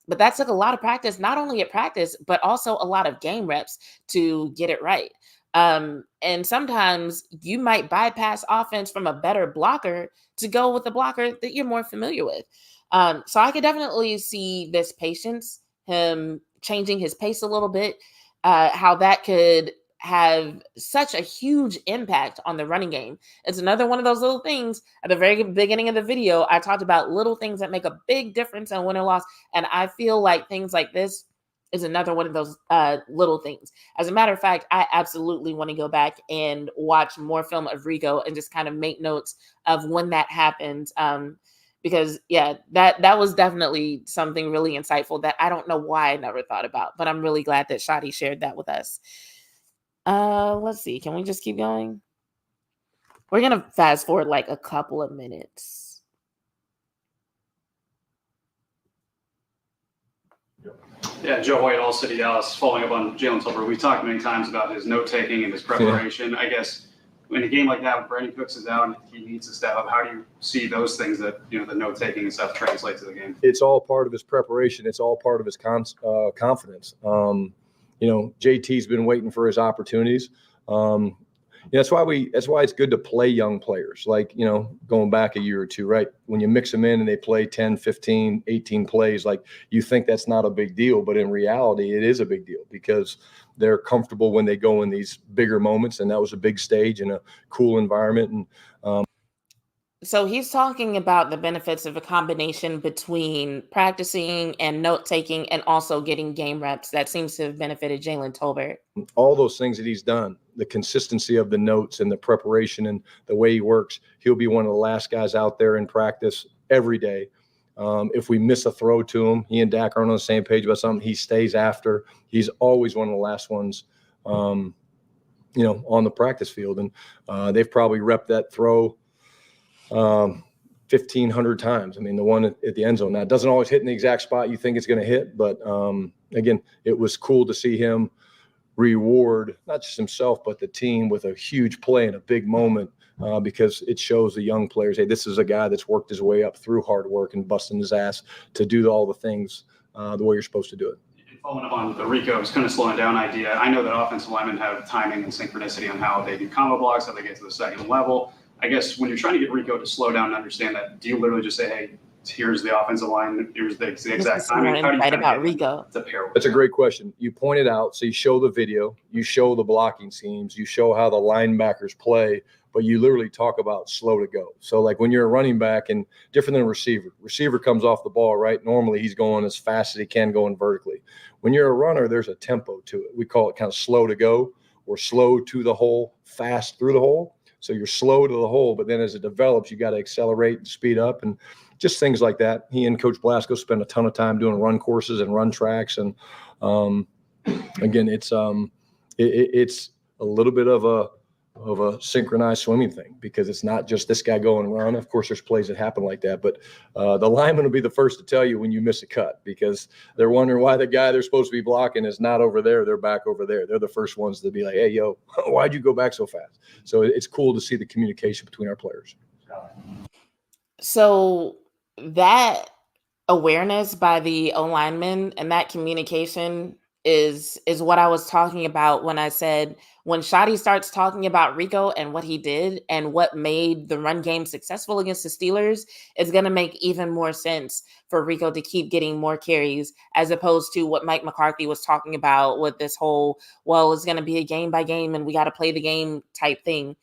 But that took a lot of practice, not only at practice, but also a lot of game reps to get it right. And sometimes you might bypass offense from a better blocker to go with a blocker that you're more familiar with. So I could definitely see this patience, him changing his pace a little bit, how that could have such a huge impact on the running game. It's another one of those little things. At the very beginning of the video, I talked about little things that make a big difference in win or loss. And I feel like things like this is another one of those little things. As a matter of fact, I absolutely want to go back and watch more film of Rico and just kind of make notes of when that happened. Because that was definitely something really insightful that I don't know why I never thought about, but I'm really glad that Shotty shared that with us. Let's see. Can we just keep going? We're going to fast forward like a couple of minutes. Yeah, Joe White, All City Dallas, following up on Jalen Tolbert. We've talked many times about his note-taking and his preparation. Yeah. I guess in a game like that, when Brandon Cooks is out and he needs to step up, how do you see those things that, the note-taking and stuff translate to the game? It's all part of his preparation. It's all part of his confidence. JT's been waiting for his opportunities. That's why it's good to play young players, like, going back a year or two, right? When you mix them in and they play 10, 15, 18 plays, like, you think that's not a big deal, but in reality, it is a big deal because they're comfortable when they go in these bigger moments. And that was a big stage in a cool environment. And So he's talking about the benefits of a combination between practicing and note taking and also getting game reps. That seems to have benefited Jalen Tolbert. All those things that he's done, the consistency of the notes and the preparation and the way he works, he'll be one of the last guys out there in practice every day. If we miss a throw to him, he and Dak aren't on the same page about something, he stays after. He's always one of the last ones, on the practice field. And they've probably repped that throw 1,500 times. I mean, the one at the end zone. Now, it doesn't always hit in the exact spot you think it's going to hit, but again, it was cool to see him reward not just himself but the team with a huge play in a big moment, because it shows the young players, hey, this is a guy that's worked his way up through hard work and busting his ass to do all the things the way you're supposed to do it. And following up on the Rico's kind of slowing down idea, I know that offensive linemen have timing and synchronicity on how they do combo blocks, how they get to the second level. I guess when you're trying to get Rico to slow down and understand that, do you literally just say, hey, here's the offensive line, here's the exact timing? How do you Right kind of about get Rico. to pair with That's a that? great question. You pointed out, so you show the video, you show the blocking schemes, you show how the linebackers play, but you literally talk about slow to go. So like when you're a running back, and different than a receiver comes off the ball, right? Normally he's going as fast as he can going vertically. When you're a runner, there's a tempo to it. We call it kind of slow to go, or slow to the hole, fast through the hole. So you're slow to the hole, but then as it develops, you got to accelerate and speed up and just things like that. He and Coach Blasco spend a ton of time doing run courses and run tracks. And again, it's a little bit of a synchronized swimming thing, because it's not just this guy go and run. Of course, there's plays that happen like that, but the lineman will be the first to tell you when you miss a cut, because they're wondering why the guy they're supposed to be blocking is not over there. They're back over there. They're the first ones to be like, hey, yo, why'd you go back so fast? So it's cool to see the communication between our players. So that awareness by the O lineman and that communication is what I was talking about when I said, when Schotty starts talking about Rico and what he did and what made the run game successful against the Steelers, it's going to make even more sense for Rico to keep getting more carries, as opposed to what Mike McCarthy was talking about with this whole, well, it's going to be a game by game and we got to play the game type thing.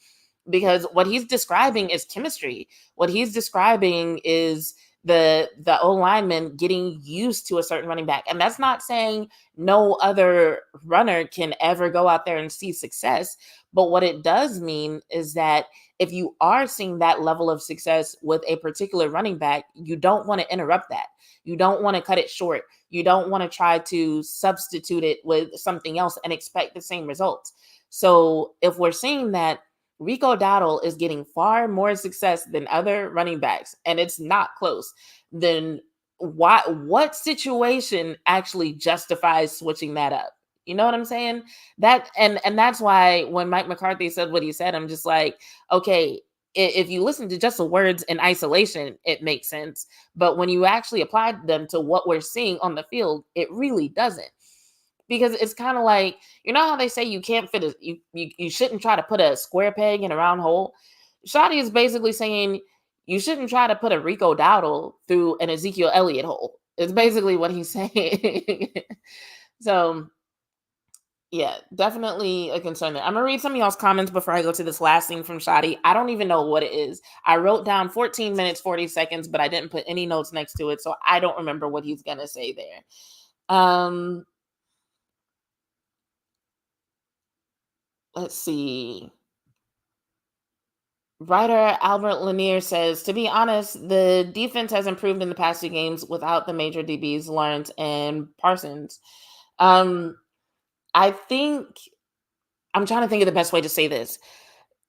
Because what he's describing is chemistry. What he's describing is the O lineman getting used to a certain running back. And that's not saying no other runner can ever go out there and see success. But what it does mean is that if you are seeing that level of success with a particular running back, you don't want to interrupt that. You don't want to cut it short. You don't want to try to substitute it with something else and expect the same results. So if we're seeing that Rico Dowdle is getting far more success than other running backs, and it's not close, then what situation actually justifies switching that up? You know what I'm saying? That and that's why when Mike McCarthy said what he said, I'm just like, okay, if you listen to just the words in isolation, it makes sense. But when you actually apply them to what we're seeing on the field, it really doesn't. Because it's kind of like, you know how they say you can't fit you shouldn't try to put a square peg in a round hole. Schotty is basically saying you shouldn't try to put a Rico Dowdle through an Ezekiel Elliott hole. It's basically what he's saying. So yeah, definitely a concern there. I'm gonna read some of y'all's comments before I go to this last thing from Schotty. I don't even know what it is. I wrote down 14 minutes, 40 seconds, but I didn't put any notes next to it, so I don't remember what he's gonna say there. Let's see. Writer Albert Lanier says, to be honest, the defense has improved in the past 2 games without the major DBs, Lawrence and Parsons. I think I'm trying to think of the best way to say this.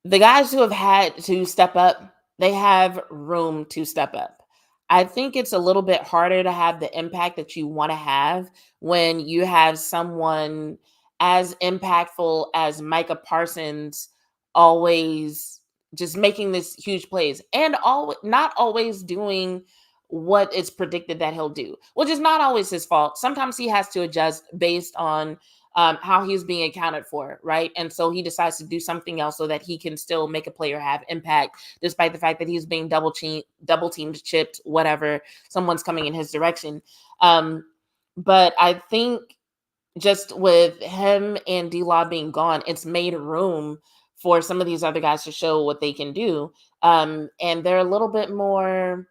The guys who have had to step up, they have room to step up. I think it's a little bit harder to have the impact that you want to have when you have someone as impactful as Micah Parsons always just making this huge plays and not always doing what is predicted that he'll do, which is not always his fault. Sometimes he has to adjust based on how he's being accounted for, right? And so he decides to do something else so that he can still make a player have impact, despite the fact that he's being double teamed, chipped, whatever, someone's coming in his direction. But I think just with him and D-Law being gone, it's made room for some of these other guys to show what they can do. And they're a little bit more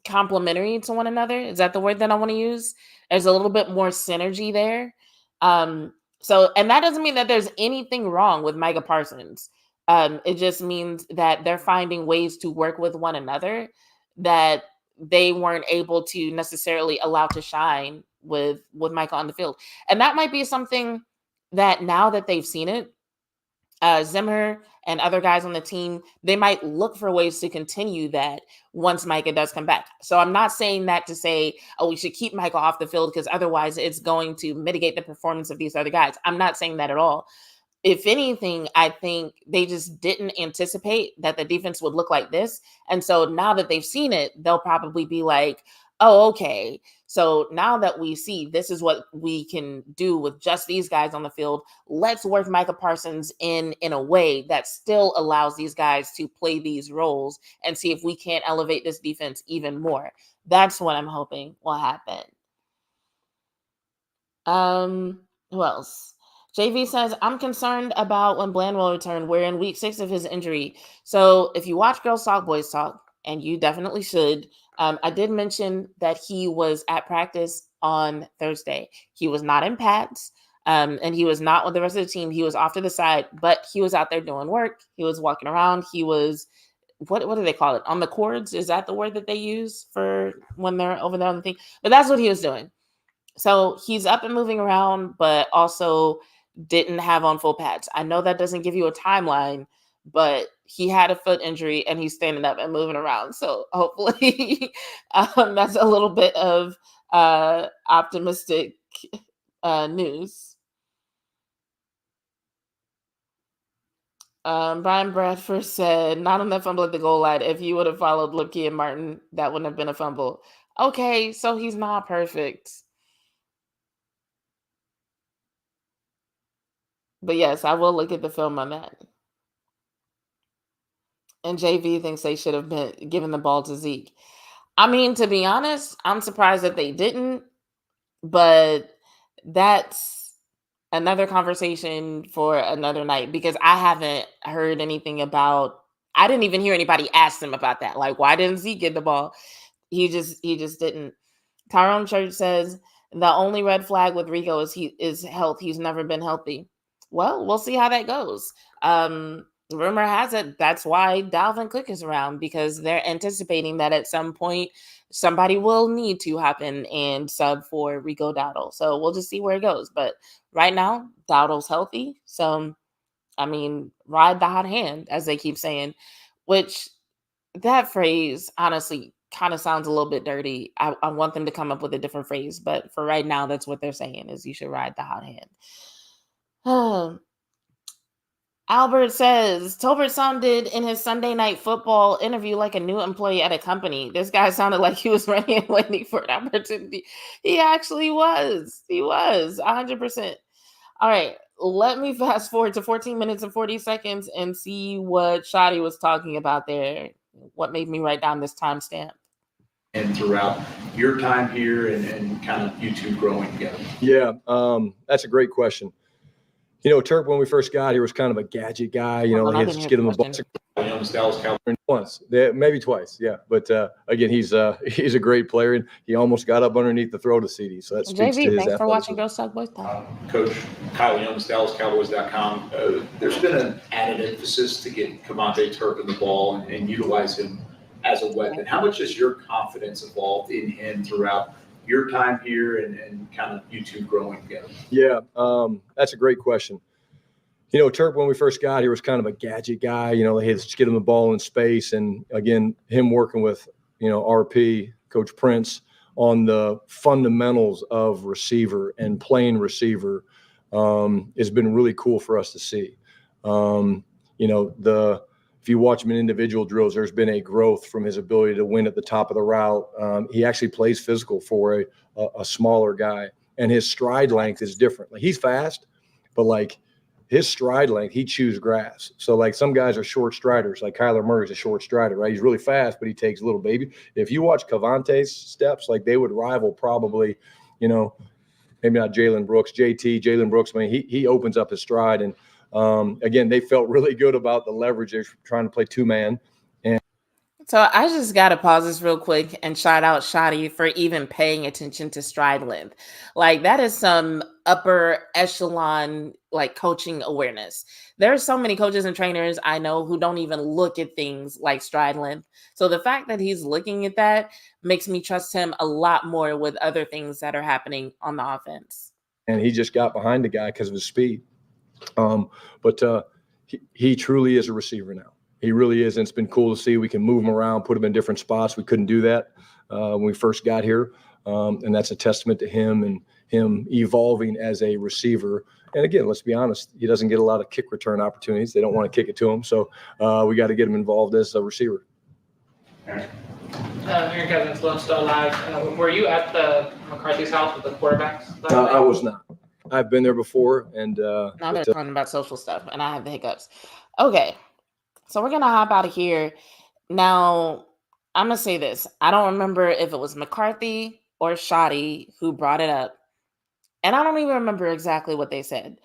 complementary to one another. Is that the word that I want to use? There's a little bit more synergy there. So, and that doesn't mean that there's anything wrong with Micah Parsons. It just means that they're finding ways to work with one another that they weren't able to necessarily allow to shine with Micah on the field. And that might be something that now that they've seen it, Zimmer and other guys on the team, they might look for ways to continue that once Micah does come back. So I'm not saying that to say, oh, we should keep Micah off the field because otherwise it's going to mitigate the performance of these other guys. I'm not saying that at all. If anything, I think they just didn't anticipate that the defense would look like this. And so now that they've seen it, they'll probably be like, oh, okay. So now that we see this is what we can do with just these guys on the field, let's work Micah Parsons in a way that still allows these guys to play these roles and see if we can't elevate this defense even more. That's what I'm hoping will happen. Who else? JV says, I'm concerned about when Bland will return. We're in week 6 of his injury. So if you watch Girls Talk, Boys Talk, and you definitely should, I did mention that he was at practice on Thursday. He was not in pads, and he was not with the rest of the team. He was off to the side, but he was out there doing work. He was walking around. He was, what do they call it? On the cords? Is that the word that they use for when they're over there on the thing? But that's what he was doing. So he's up and moving around, but also didn't have on full pads. I know that doesn't give you a timeline, but he had a foot injury and he's standing up and moving around. So hopefully that's a little bit of optimistic news. Brian Bradford said, not on that fumble at the goal line. If you would have followed Lipke and Martin, that wouldn't have been a fumble. Okay, so he's not perfect. But yes, I will look at the film on that. And JV thinks they should have been given the ball to Zeke. I mean, to be honest, I'm surprised that they didn't, but that's another conversation for another night because I haven't heard anything about, I didn't even hear anybody ask them about that. Like, why didn't Zeke get the ball? He just didn't. Tyrone Church says the only red flag with Rico is health. He's never been healthy. Well, we'll see how that goes. Rumor has it that's why Dalvin Cook is around, because they're anticipating that at some point somebody will need to hop in and sub for Rico Dowdle. So we'll just see where it goes. But right now, Dowdle's healthy. So, I mean, ride the hot hand, as they keep saying, which that phrase, honestly, kind of sounds a little bit dirty. I want them to come up with a different phrase. But for right now, that's what they're saying is you should ride the hot hand. Albert says, Tolbert sounded in his Sunday Night Football interview like a new employee at a company. This guy sounded like he was ready and waiting for an opportunity. He actually was. He was, 100%. All right, let me fast forward to 14 minutes and 40 seconds and see what Shotty was talking about there. What made me write down this timestamp. And throughout your time here and kind of you two growing together? Yeah, that's a great question. You know, Turk, when we first got here, was kind of a gadget guy. You know, he had to get him the ball. Dallas Cowboys. Once, maybe twice, yeah. But again, he's a great player, and he almost got up underneath the throw to CeeDee. So that speaks to his thanks for watching Girls Talk Boys Talk. Coach Kyle Young's DallasCowboys.com. There's been an added emphasis to get Cavante Turpin the ball and utilize him as a weapon. How much has your confidence evolved in him throughout your time here and kind of you two growing together? Yeah, that's a great question. You know, Turk, when we first got here, was kind of a gadget guy. You know, they had to get him the ball in space. And again, him working with, you know, RP, Coach Prince, on the fundamentals of receiver and playing receiver has been really cool for us to see. You know, if you watch him in individual drills, there's been a growth from his ability to win at the top of the route. He actually plays physical for a smaller guy, and his stride length is different. Like, he's fast, but like his stride length, he chews grass. So like some guys are short striders, like Kyler Murray's a short strider, right? He's really fast, but he takes little baby. If you watch Cavante's steps, like they would rival probably, you know, maybe not Jalen Brooks, Jalen Brooks. I mean, he opens up his stride. And again, they felt really good about the leverage. They're trying to play two-man. And So I just got to pause this real quick and shout out Shotty for even paying attention to stride length. Like that is some upper echelon like coaching awareness. There are so many coaches and trainers I know who don't even look at things like stride length. So the fact that he's looking at that makes me trust him a lot more with other things that are happening on the offense. And he just got behind the guy because of his speed. But he truly is a receiver now. He really is, and it's been cool to see. We can move him around, put him in different spots. We couldn't do that when we first got here, and that's a testament to him and him evolving as a receiver. And again, let's be honest, he doesn't get a lot of kick return opportunities. They don't want to kick it to him, so we got to get him involved as a receiver. Aaron Cousins, Lone Star Live. Were you at the McCarthy's house with the quarterbacks? I was not. I've been there before, and now they're talking about social stuff, and I have the hiccups. Okay. So we're going to hop out of here. Now, I'm going to say this. I don't remember if it was McCarthy or Shotty who brought it up. And I don't even remember exactly what they said.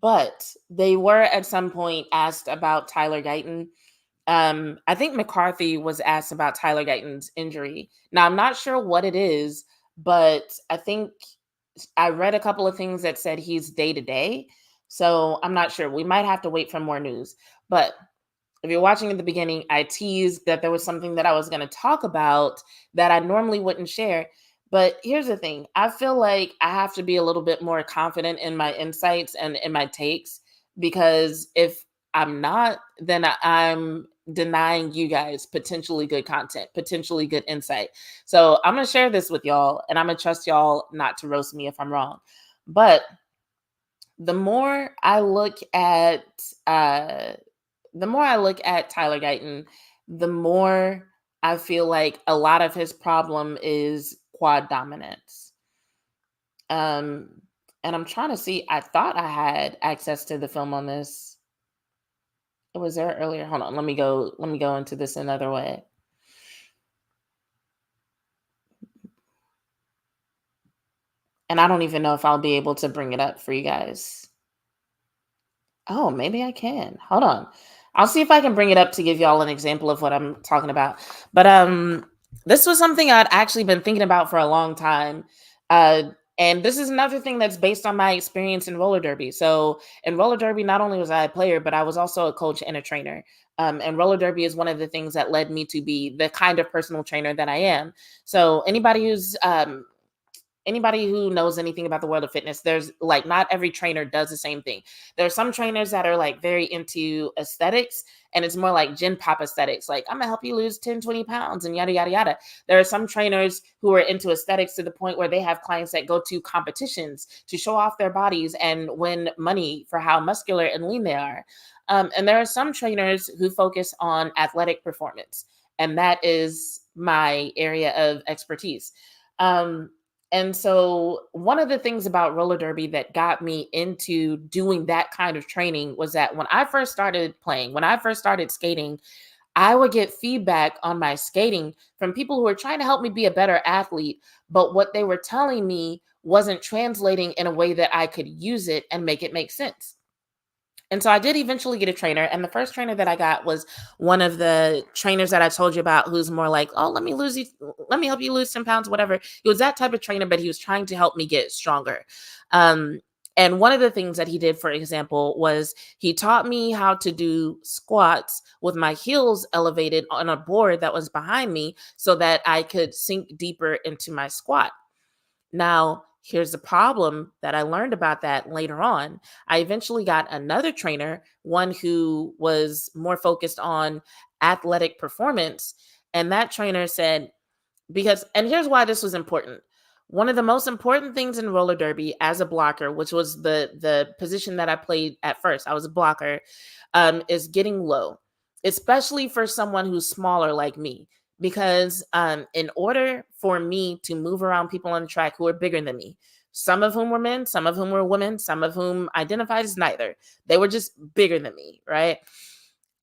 But they were at some point asked about Tyler Guyton. I think McCarthy was asked about Tyler Guyton's injury. Now, I'm not sure what it is, but I think I read a couple of things that said he's day-to-day. So I'm not sure. We might have to wait for more news. But if you're watching at the beginning, I teased that there was something that I was going to talk about that I normally wouldn't share. But here's the thing. I feel like I have to be a little bit more confident in my insights and in my takes, because if I'm not, then I'm denying you guys potentially good content, potentially good insight. So I'm going to share this with y'all, and I'm going to trust y'all not to roast me if I'm wrong. But the more I look at Tyler Guyton, the more I feel like a lot of his problem is quad dominance. And I'm trying to see, I thought I had access to the film on this. It was there earlier. Hold on, let me go into this another way. And I don't even know if I'll be able to bring it up for you guys. Oh, maybe I can. Hold on. I'll see if I can bring it up to give y'all an example of what I'm talking about. But this was something I'd actually been thinking about for a long time. And this is another thing that's based on my experience in roller derby. So in roller derby, not only was I a player, but I was also a coach and a trainer. And roller derby is one of the things that led me to be the kind of personal trainer that I am. So anybody who knows anything about the world of fitness, there's like, not every trainer does the same thing. There are some trainers that are like very into aesthetics, and it's more like gym pop aesthetics. Like, I'm gonna help you lose 10, 20 pounds and yada, yada, yada. There are some trainers who are into aesthetics to the point where they have clients that go to competitions to show off their bodies and win money for how muscular and lean they are. And there are some trainers who focus on athletic performance, and that is my area of expertise. And so one of the things about roller derby that got me into doing that kind of training was that when I first started playing, when I first started skating, I would get feedback on my skating from people who were trying to help me be a better athlete, but what they were telling me wasn't translating in a way that I could use it and make it make sense. And so I did eventually get a trainer. And the first trainer that I got was one of the trainers that I told you about, who's more like, oh, let me help you lose 10 pounds, whatever. He was that type of trainer, but he was trying to help me get stronger. And one of the things that he did, for example, was he taught me how to do squats with my heels elevated on a board that was behind me so that I could sink deeper into my squat. Now, here's the problem that I learned about that later on. I eventually got another trainer, one who was more focused on athletic performance. And that trainer said, and here's why this was important. One of the most important things in roller derby as a blocker, which was the position that I played at first, I was a blocker, is getting low, especially for someone who's smaller like me. Because in order for me to move around people on the track who are bigger than me, some of whom were men, some of whom were women, some of whom identified as neither, they were just bigger than me, right?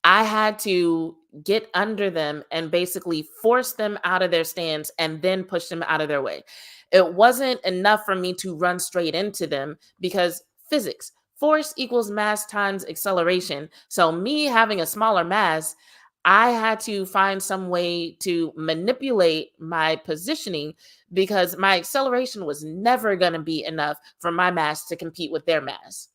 I had to get under them and basically force them out of their stance and then push them out of their way. It wasn't enough for me to run straight into them because physics, force equals mass times acceleration. So me having a smaller mass, I had to find some way to manipulate my positioning because my acceleration was never going to be enough for my mass to compete with their mass.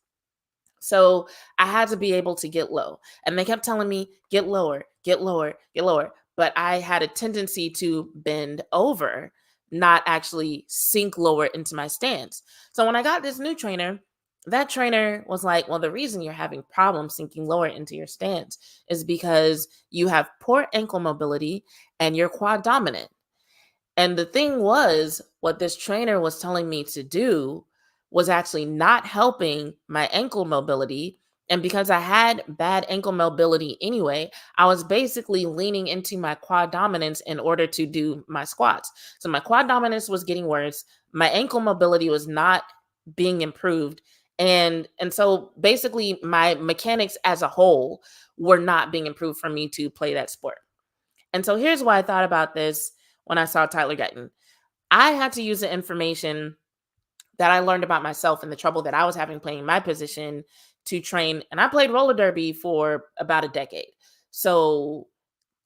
So I had to be able to get low. And they kept telling me, get lower, get lower, get lower. But I had a tendency to bend over, not actually sink lower into my stance. So when I got this new trainer, that trainer was like, well, the reason you're having problems sinking lower into your stance is because you have poor ankle mobility and you're quad dominant. And the thing was, what this trainer was telling me to do was actually not helping my ankle mobility. And because I had bad ankle mobility anyway, I was basically leaning into my quad dominance in order to do my squats. So my quad dominance was getting worse. My ankle mobility was not being improved. And so basically my mechanics as a whole were not being improved for me to play that sport. And so here's why I thought about this when I saw Tyler Guyton. I had to use the information that I learned about myself and the trouble that I was having playing my position to train. And I played roller derby for about a decade. So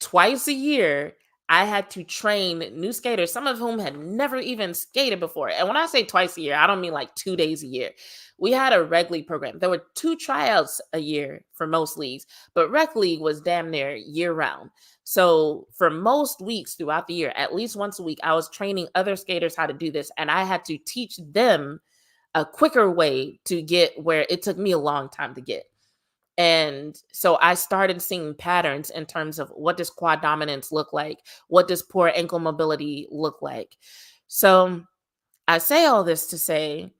twice a year, I had to train new skaters, some of whom had never even skated before. And when I say twice a year, I don't mean like 2 days a year. We had a rec league program. There were 2 tryouts a year for most leagues, but rec league was damn near year round. So for most weeks throughout the year, at least once a week, I was training other skaters how to do this. And I had to teach them a quicker way to get where it took me a long time to get. And so I started seeing patterns in terms of what does quad dominance look like? What does poor ankle mobility look like? So I say all this to say,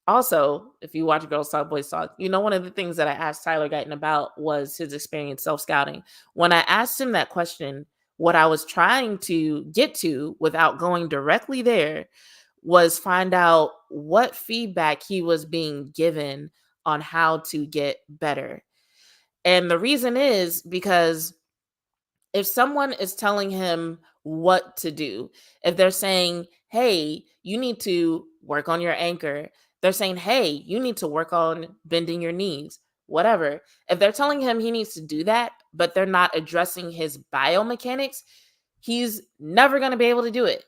also, if you watch Girls Talk, Boys Talk, one of the things that I asked Tyler Guyton about was his experience self-scouting. When I asked him that question, what I was trying to get to without going directly there was find out what feedback he was being given on how to get better. And the reason is because if someone is telling him what to do, if they're saying, hey, you need to work on your anchor, they're saying, hey, you need to work on bending your knees, whatever. If they're telling him he needs to do that, but they're not addressing his biomechanics, he's never going to be able to do it.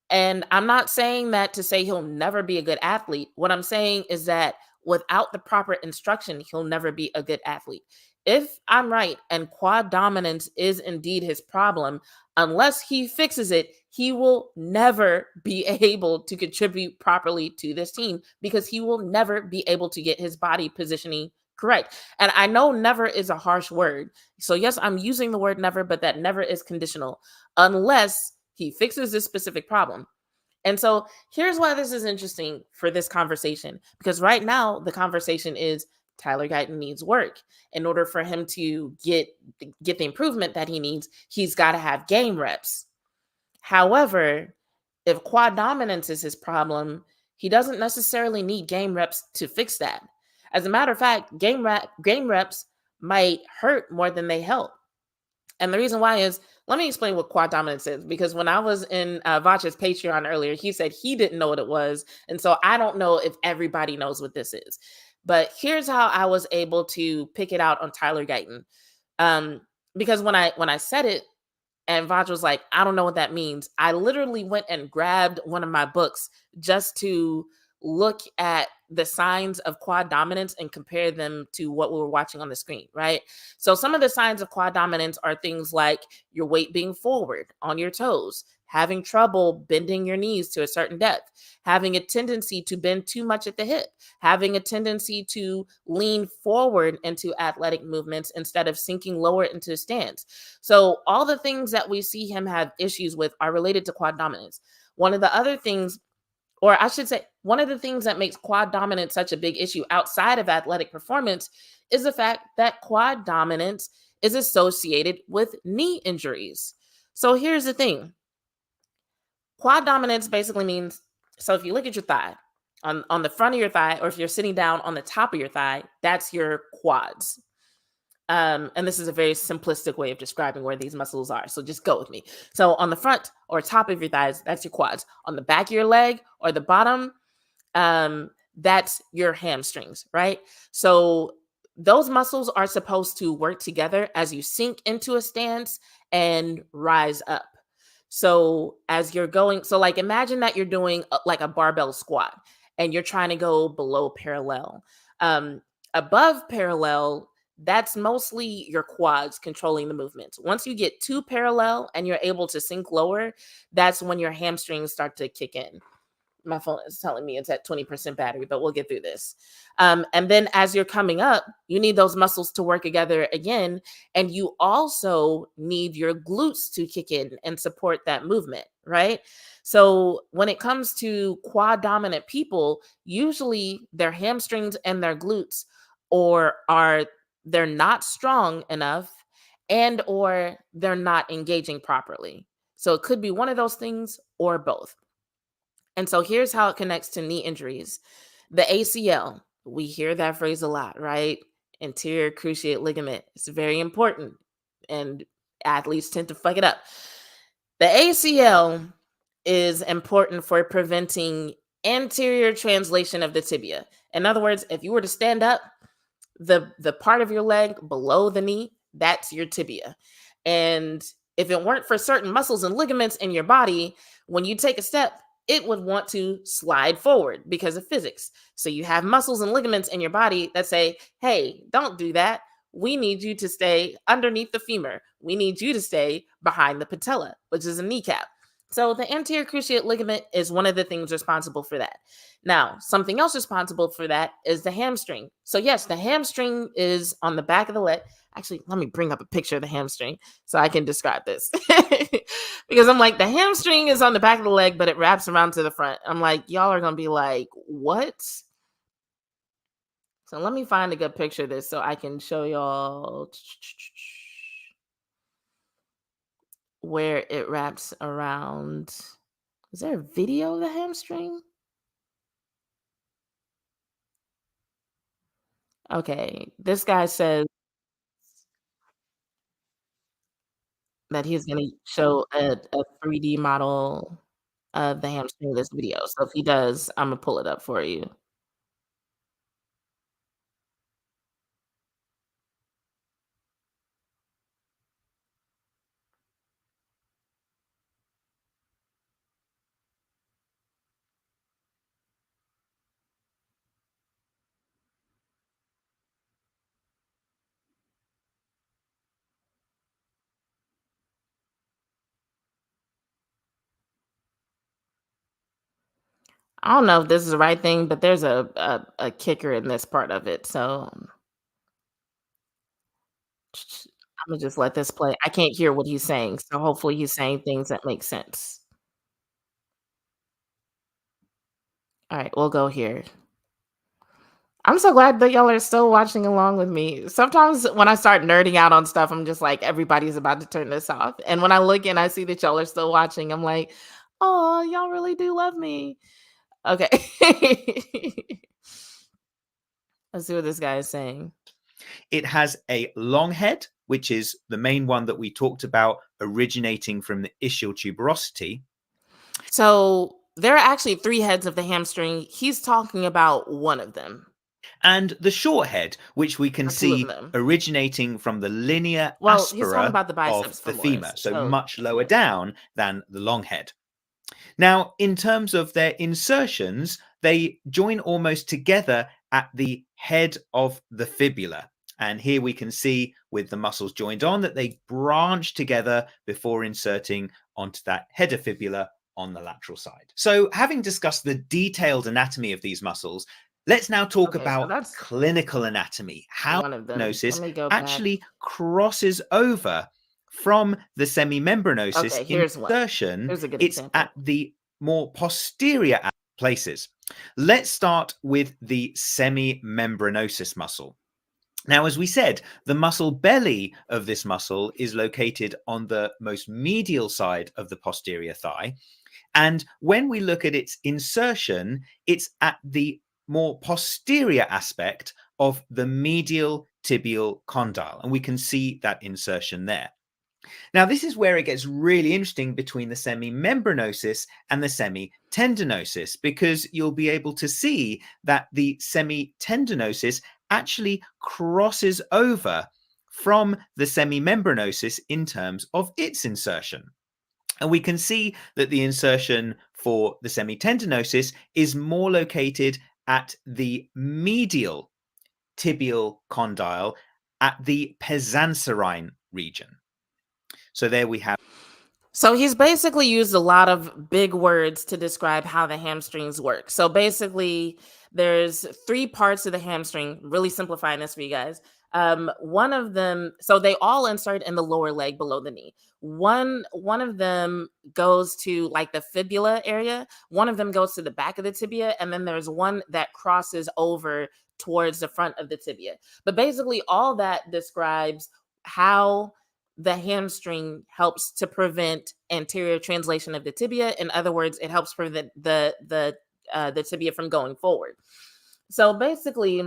And I'm not saying that to say he'll never be a good athlete. What I'm saying is that without the proper instruction, he'll never be a good athlete. If I'm right and quad dominance is indeed his problem, unless he fixes it, he will never be able to contribute properly to this team because he will never be able to get his body positioning correct. And I know never is a harsh word. So yes, I'm using the word never, but that never is conditional unless he fixes this specific problem. And so here's why this is interesting for this conversation, because right now the conversation is Tyler Guyton needs work. In order for him to get the improvement that he needs, he's got to have game reps. However, if quad dominance is his problem, he doesn't necessarily need game reps to fix that. As a matter of fact, game reps might hurt more than they help. And the reason why is, let me explain what quad dominance is, because when I was in Vach's Patreon earlier, he said he didn't know what it was. And so I don't know if everybody knows what this is. But here's how I was able to pick it out on Tyler Guyton. Because when I said it, and Vach was like, I don't know what that means, I literally went and grabbed one of my books just to look at the signs of quad dominance and compare them to what we were watching on the screen, right? So some of the signs of quad dominance are things like your weight being forward on your toes, having trouble bending your knees to a certain depth, having a tendency to bend too much at the hip, having a tendency to lean forward into athletic movements instead of sinking lower into a stance. So all the things that we see him have issues with are related to quad dominance. One of the other things, or I should say, one of the things that makes quad dominance such a big issue outside of athletic performance is the fact that quad dominance is associated with knee injuries. So here's the thing. Quad dominance basically means, so if you look at your thigh, on the front of your thigh, or if you're sitting down on the top of your thigh, that's your quads. And this is a very simplistic way of describing where these muscles are. So just go with me. So on the front or top of your thighs, that's your quads. On the back of your leg or the bottom, that's your hamstrings, right? So those muscles are supposed to work together as you sink into a stance and rise up. So as you're going, so like imagine that you're doing like a barbell squat and you're trying to go below parallel. Above parallel, that's mostly your quads controlling the movement. Once you get to parallel and you're able to sink lower, that's when your hamstrings start to kick in. My phone is telling me it's at 20% battery, but we'll get through this. And then as you're coming up, you need those muscles to work together again. And you also need your glutes to kick in and support that movement, right? So when it comes to quad dominant people, usually their hamstrings and their glutes they're not strong enough or they're not engaging properly. So it could be one of those things or both. And so here's how it connects to knee injuries. The ACL, we hear that phrase a lot, right? Anterior cruciate ligament. It's very important, and athletes tend to fuck it up. The ACL is important for preventing anterior translation of the tibia. In other words, if you were to stand up, the part of your leg below the knee, that's your tibia. And if it weren't for certain muscles and ligaments in your body, when you take a step, it would want to slide forward because of physics. So you have muscles and ligaments in your body that say, hey, don't do that. We need you to stay underneath the femur. We need you to stay behind the patella, which is a kneecap. So the anterior cruciate ligament is one of the things responsible for that. Now, something else responsible for that is the hamstring. So yes, the hamstring is on the back of the leg. Actually, let me bring up a picture of the hamstring so I can describe this. Because I'm like, the hamstring is on the back of the leg, but it wraps around to the front. I'm like, y'all are going to be like, what? So let me find a good picture of this so I can show y'all where it wraps around. Is there a video of the hamstring? Okay, this guy says that he's going to show a 3D model of the hamstring in this video. So if he does, I'm going to pull it up for you. I don't know if this is the right thing, but there's a kicker in this part of it. So I'm gonna just let this play. I can't hear what he's saying, so hopefully he's saying things that make sense. All right, we'll go here. I'm so glad that y'all are still watching along with me. Sometimes when I start nerding out on stuff, I'm just like, everybody's about to turn this off. And when I look and I see that y'all are still watching, I'm like, oh, y'all really do love me. Okay. Let's see what this guy is saying. It has a long head, which is the main one that we talked about, originating from the ischial tuberosity. So there are actually 3 heads of the hamstring. He's talking about one of them. And the short head, which we can see originating from the linear he's talking aspera about the biceps of the femur, so much lower down than the long head. Now, in terms of their insertions, they join almost together at the head of the fibula. And here we can see with the muscles joined on that they branch together before inserting onto that head of fibula on the lateral side. So having discussed the detailed anatomy of these muscles, let's now talk about clinical anatomy, how membranosis actually crosses over from the semimembranosis insertion. It's at the more posterior places. Let's start with the semimembranosis muscle. Now, as we said, the muscle belly of this muscle is located on the most medial side of the posterior thigh. And when we look at its insertion, it's at the more posterior aspect of the medial tibial condyle. And we can see that insertion there. Now, this is where it gets really interesting between the semimembranosis and the semitendinosis, because you'll be able to see that the semitendinosis actually crosses over from the semimembranosus in terms of its insertion. And we can see that the insertion for the semitendinosus is more located at the medial tibial condyle at the Pezanserine region. So there we have. So he's basically used a lot of big words to describe how the hamstrings work. So basically, there's 3 parts of the hamstring, really simplifying this for you guys. One of them, so they all insert in the lower leg below the knee. One of them goes to like the fibula area. One of them goes to the back of the tibia, and then there's one that crosses over towards the front of the tibia. But basically, all that describes how the hamstring helps to prevent anterior translation of the tibia. In other words, it helps prevent the tibia from going forward. So basically,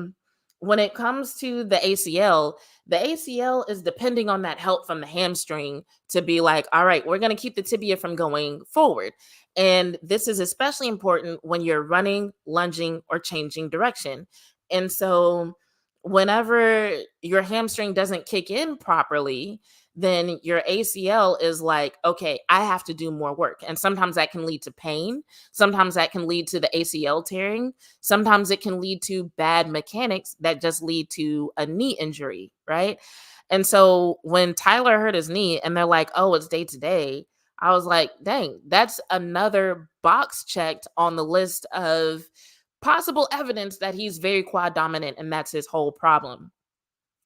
when it comes to the ACL is depending on that help from the hamstring to be like, all right, we're going to keep the tibia from going forward. And this is especially important when you're running, lunging, or changing direction. And so whenever your hamstring doesn't kick in properly, then your ACL is like, okay, I have to do more work. And sometimes that can lead to pain. Sometimes that can lead to the ACL tearing. Sometimes it can lead to bad mechanics that just lead to a knee injury, right? And so when Tyler hurt his knee and they're like, oh, it's day to day, I was like, dang, that's another box checked on the list of possible evidence that he's very quad dominant and that's his whole problem.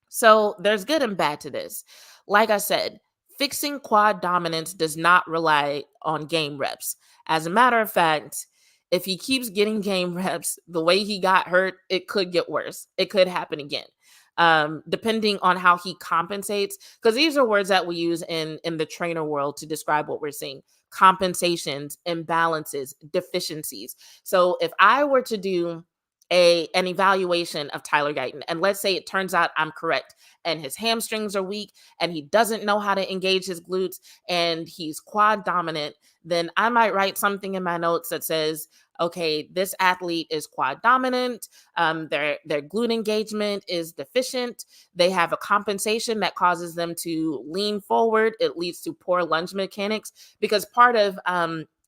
So there's good and bad to this. Like I said, fixing quad dominance does not rely on game reps. As a matter of fact, if he keeps getting game reps the way he got hurt, it could get worse. It could happen again, depending on how he compensates. Because these are words that we use in the trainer world to describe what we're seeing. Compensations, imbalances, deficiencies. So if I were to do an evaluation of Tyler Guyton, and let's say it turns out I'm correct and his hamstrings are weak and he doesn't know how to engage his glutes and he's quad dominant, then I might write something in my notes that says, okay, this athlete is quad dominant, their glute engagement is deficient, they have a compensation that causes them to lean forward, it leads to poor lunge mechanics, because part of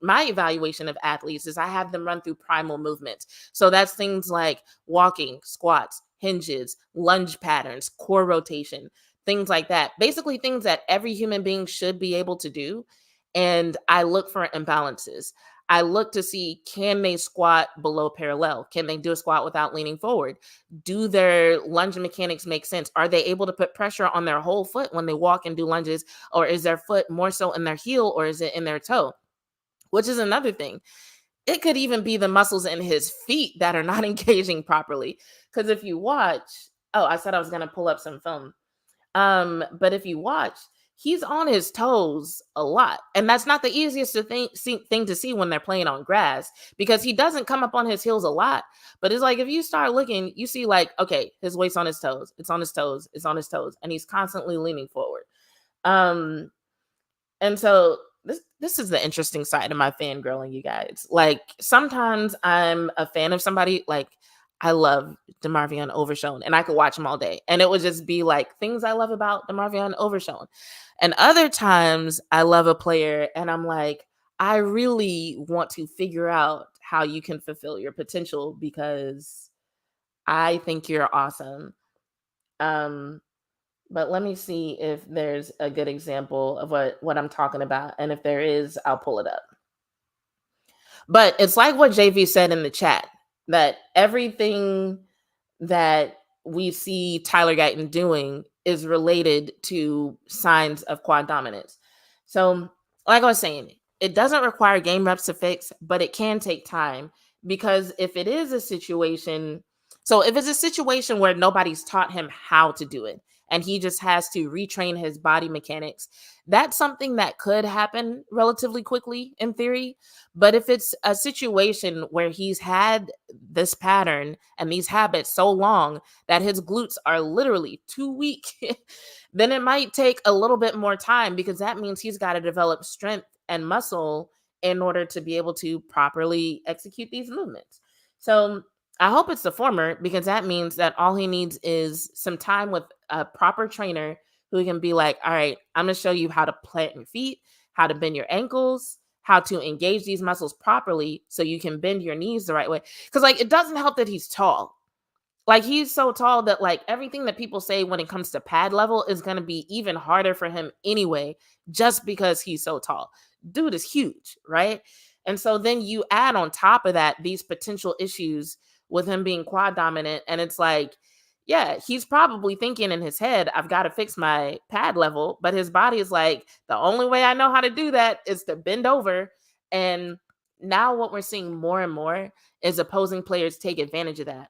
my evaluation of athletes is I have them run through primal movements. So that's things like walking, squats, hinges, lunge patterns, core rotation, things like that. Basically things that every human being should be able to do. And I look for imbalances. I look to see, can they squat below parallel? Can they do a squat without leaning forward? Do their lunge mechanics make sense? Are they able to put pressure on their whole foot when they walk and do lunges? Or is their foot more so in their heel or is it in their toe? Which is another thing. It could even be the muscles in his feet that are not engaging properly. Because if you watch, I said I was going to pull up some film. But if you watch, he's on his toes a lot. And that's not the easiest thing to see when they're playing on grass, because he doesn't come up on his heels a lot. But it's like, if you start looking, you see like, okay, his weight's on his toes. It's on his toes. It's on his toes. And he's constantly leaning forward. And so this is the interesting side of my fangirling, you guys. Like, sometimes I'm a fan of somebody, like I love DeMarvion Overshown and I could watch him all day and it would just be like things I love about DeMarvion Overshown. And other times I love a player and I'm like, I really want to figure out how you can fulfill your potential because I think you're awesome. But let me see if there's a good example of what I'm talking about. And if there is, I'll pull it up. But it's like what JV said in the chat, that everything that we see Tyler Guyton doing is related to signs of quad dominance. So like I was saying, it doesn't require game reps to fix, but it can take time, because if it is a situation, so if it's a situation where nobody's taught him how to do it, and he just has to retrain his body mechanics, that's something that could happen relatively quickly in theory. But if it's a situation where he's had this pattern and these habits so long that his glutes are literally too weak, then it might take a little bit more time, because that means he's got to develop strength and muscle in order to be able to properly execute these movements. So I hope it's the former, because that means that all he needs is some time with a proper trainer who can be like, all right, I'm going to show you how to plant your feet, how to bend your ankles, how to engage these muscles properly so you can bend your knees the right way. Because, like, it doesn't help that he's tall. Like, he's so tall that, like, everything that people say when it comes to pad level is going to be even harder for him anyway, just because he's so tall. Dude is huge, right? And so then you add on top of that these potential issues with him being quad dominant. And it's like, yeah, he's probably thinking in his head, I've got to fix my pad level. But his body is like, the only way I know how to do that is to bend over. And now what we're seeing more and more is opposing players take advantage of that.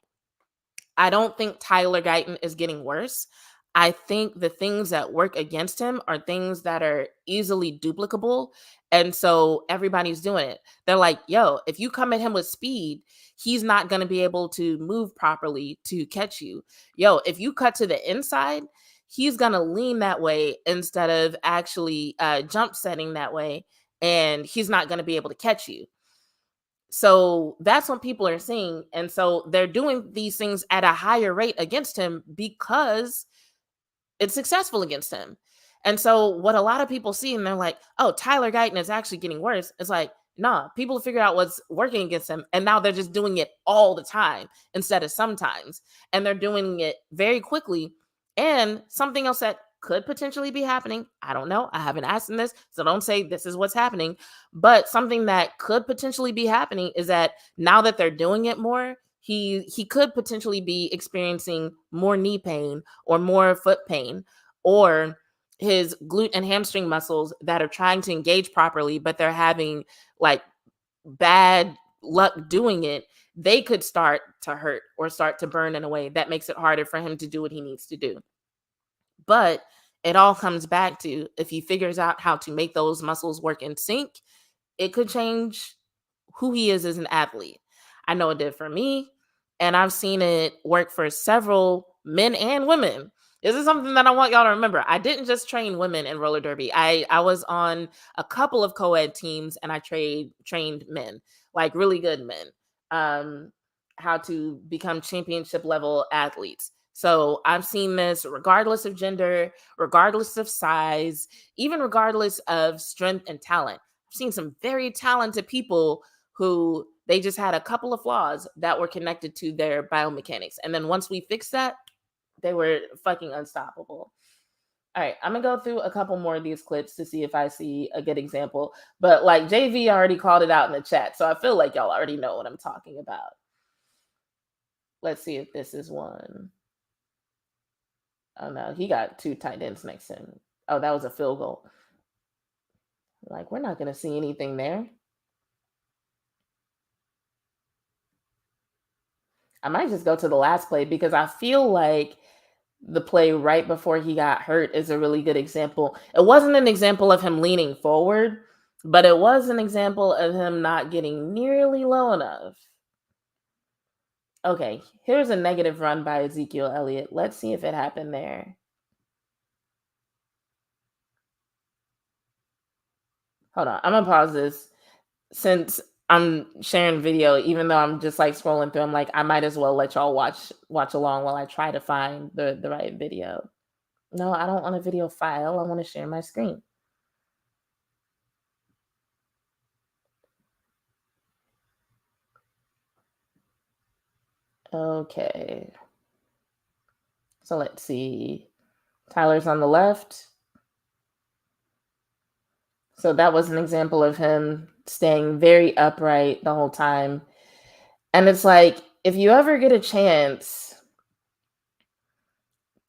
I don't think Tyler Guyton is getting worse. I think the things that work against him are things that are easily duplicable. And so everybody's doing it. They're like, yo, if you come at him with speed, he's not going to be able to move properly to catch you. Yo, if you cut to the inside, he's going to lean that way instead of actually jump setting that way. And he's not going to be able to catch you. So that's what people are seeing. And so they're doing these things at a higher rate against him because it's successful against him. And so what a lot of people see, and they're like, oh, Tyler Guyton is actually getting worse. It's like, nah, people figure out what's working against him. And now they're just doing it all the time instead of sometimes. And they're doing it very quickly. And something else that could potentially be happening, I don't know. I haven't asked him this, so don't say this is what's happening. But something that could potentially be happening is that now that they're doing it more, he could potentially be experiencing more knee pain or more foot pain, or his glute and hamstring muscles that are trying to engage properly, but they're having like bad luck doing it. They could start to hurt or start to burn in a way that makes it harder for him to do what he needs to do. But it all comes back to, if he figures out how to make those muscles work in sync, it could change who he is as an athlete. I know it did for me, and I've seen it work for several men and women. This is something that I want y'all to remember. I didn't just train women in roller derby. I was on a couple of co-ed teams, and I trained men, like really good men, how to become championship level athletes. So I've seen this regardless of gender, regardless of size, even regardless of strength and talent. I've seen some very talented people who they just had a couple of flaws that were connected to their biomechanics. And then once we fixed that, they were fucking unstoppable. All right, I'm going to go through a couple more of these clips to see if I see a good example. But like JV already called it out in the chat, so I feel like y'all already know what I'm talking about. Let's see if this is one. Oh no, he got two tight ends next to him. Oh, that was a field goal. Like, we're not going to see anything there. I might just go to the last play because I feel like the play right before he got hurt is a really good example. It wasn't an example of him leaning forward, but it was an example of him not getting nearly low enough. Okay, here's a negative run by Ezekiel Elliott. Let's see if it happened there. Hold on, I'm gonna pause this since I'm sharing video, even though I'm just like scrolling through. I'm like, I might as well let y'all watch along while I try to find the right video. No, I don't want a video file. I want to share my screen. Okay. So let's see. Tyler's on the left. So that was an example of him staying very upright the whole time. And it's like, if you ever get a chance,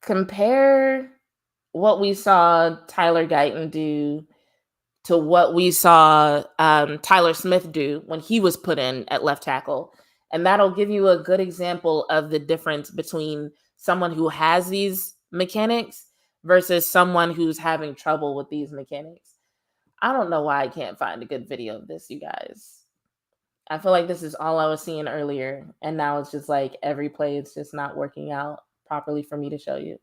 compare what we saw Tyler Guyton do to what we saw Tyler Smith do when he was put in at left tackle. And that'll give you a good example of the difference between someone who has these mechanics versus someone who's having trouble with these mechanics. I don't know why I can't find a good video of this, you guys. I feel like this is all I was seeing earlier. And now it's just like every play, it's just not working out properly for me to show you.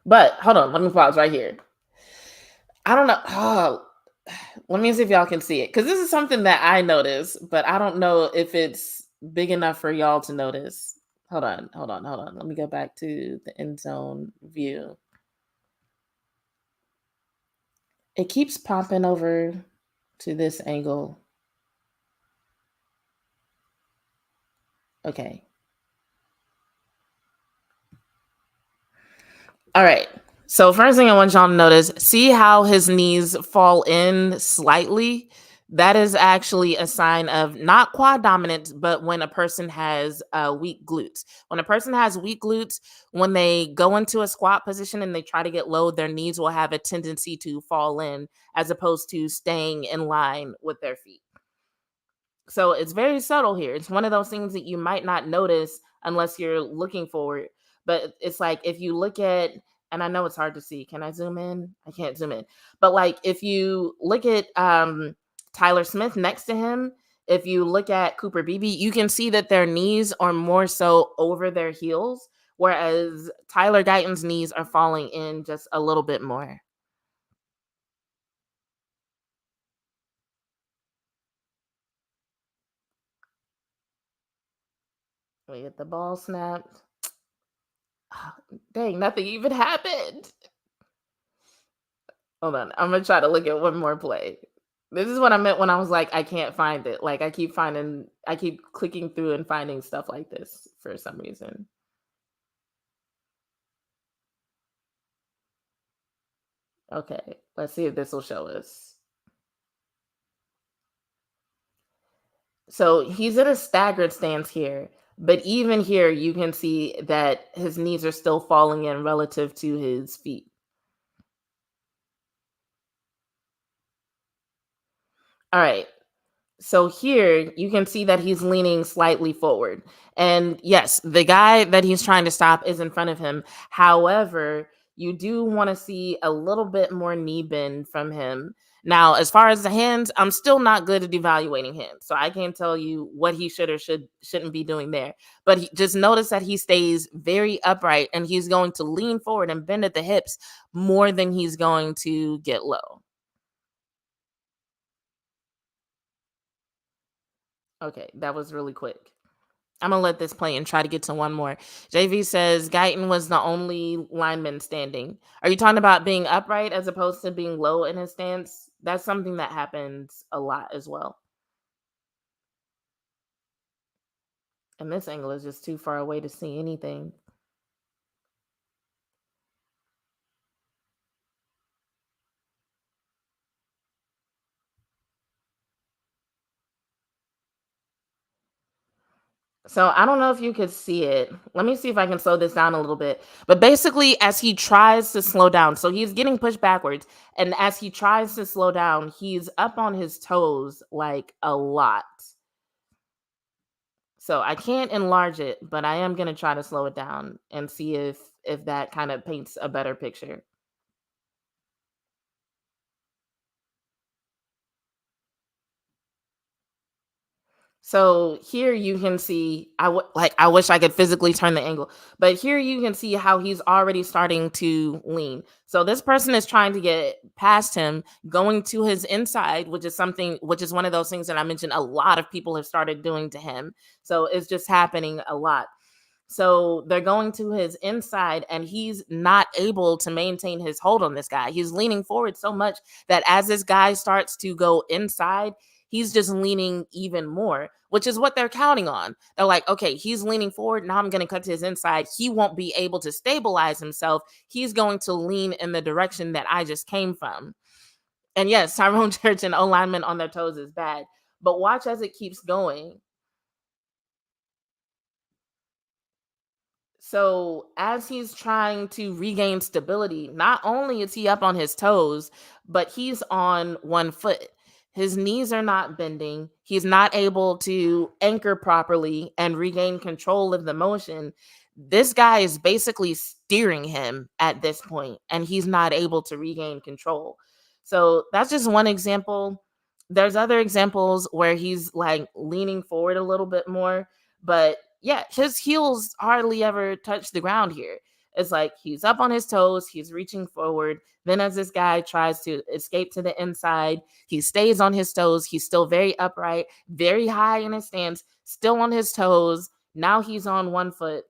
But hold on, let me pause right here. I don't know. Oh, Let me see if y'all can see it. Because this is something that I noticed, but I don't know if it's big enough for y'all to notice. Hold on. Let me go back to the end zone view. It keeps popping over to this angle. Okay. All right. So first thing I want y'all to notice, see how his knees fall in slightly? That is actually a sign of not quad dominance, but when a person has weak glutes. When a person has weak glutes, when they go into a squat position and they try to get low, their knees will have a tendency to fall in as opposed to staying in line with their feet. So it's very subtle here. It's one of those things that you might not notice unless you're looking for it. But it's like if you look at, and I know it's hard to see. Can I zoom in? I can't zoom in. But like if you look at Tyler Smith next to him, if you look at Cooper Beebe, you can see that their knees are more so over their heels, whereas Tyler Guyton's knees are falling in just a little bit more. We get the ball snapped. Dang, nothing even happened. Hold on. I'm going to try to look at one more play. This is what I meant when I was like, I can't find it. Like I keep clicking through and finding stuff like this for some reason. Okay, let's see if this will show us. So he's in a staggered stance here, but even here you can see that his knees are still falling in relative to his feet. All right. So here you can see that he's leaning slightly forward. And yes, the guy that he's trying to stop is in front of him. However, you do want to see a little bit more knee bend from him. Now, as far as the hands, I'm still not good at evaluating hands. So I can't tell you what he should or shouldn't be doing there. But just notice that he stays very upright and he's going to lean forward and bend at the hips more than he's going to get low. Okay, that was really quick. I'm going to let this play and try to get to one more. JV says Guyton was the only lineman standing. Are you talking about being upright as opposed to being low in his stance? That's something that happens a lot as well. And this angle is just too far away to see anything. So I don't know if you could see it. Let me see if I can slow this down a little bit. But basically, as he tries to slow down, so he's getting pushed backwards. And as he tries to slow down, he's up on his toes like a lot. So I can't enlarge it, but I am going to try to slow it down and see if that kind of paints a better picture. So here you can see, I wish I could physically turn the angle, but here you can see how he's already starting to lean. So this person is trying to get past him, going to his inside, which is one of those things that I mentioned a lot of people have started doing to him. So it's just happening a lot. So they're going to his inside and he's not able to maintain his hold on this guy. He's leaning forward so much that as this guy starts to go inside, he's just leaning even more, which is what they're counting on. They're like, okay, he's leaning forward. Now I'm going to cut to his inside. He won't be able to stabilize himself. He's going to lean in the direction that I just came from. And yes, Tyrone Church and O-linemen on their toes is bad. But watch as it keeps going. So as he's trying to regain stability, not only is he up on his toes, but he's on one foot. His knees are not bending. He's not able to anchor properly and regain control of the motion. This guy is basically steering him at this point, and he's not able to regain control. So that's just one example. There's other examples where he's like leaning forward a little bit more, but yeah, his heels hardly ever touch the ground here. It's like he's up on his toes, he's reaching forward. Then as this guy tries to escape to the inside, he stays on his toes. He's still very upright, very high in his stance, still on his toes. Now he's on one foot.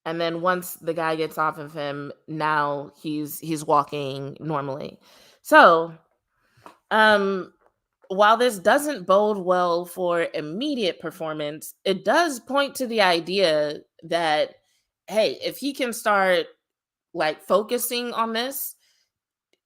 And then once the guy gets off of him, now he's walking normally. So, while this doesn't bode well for immediate performance, it does point to the idea that, hey, if he can start like focusing on this,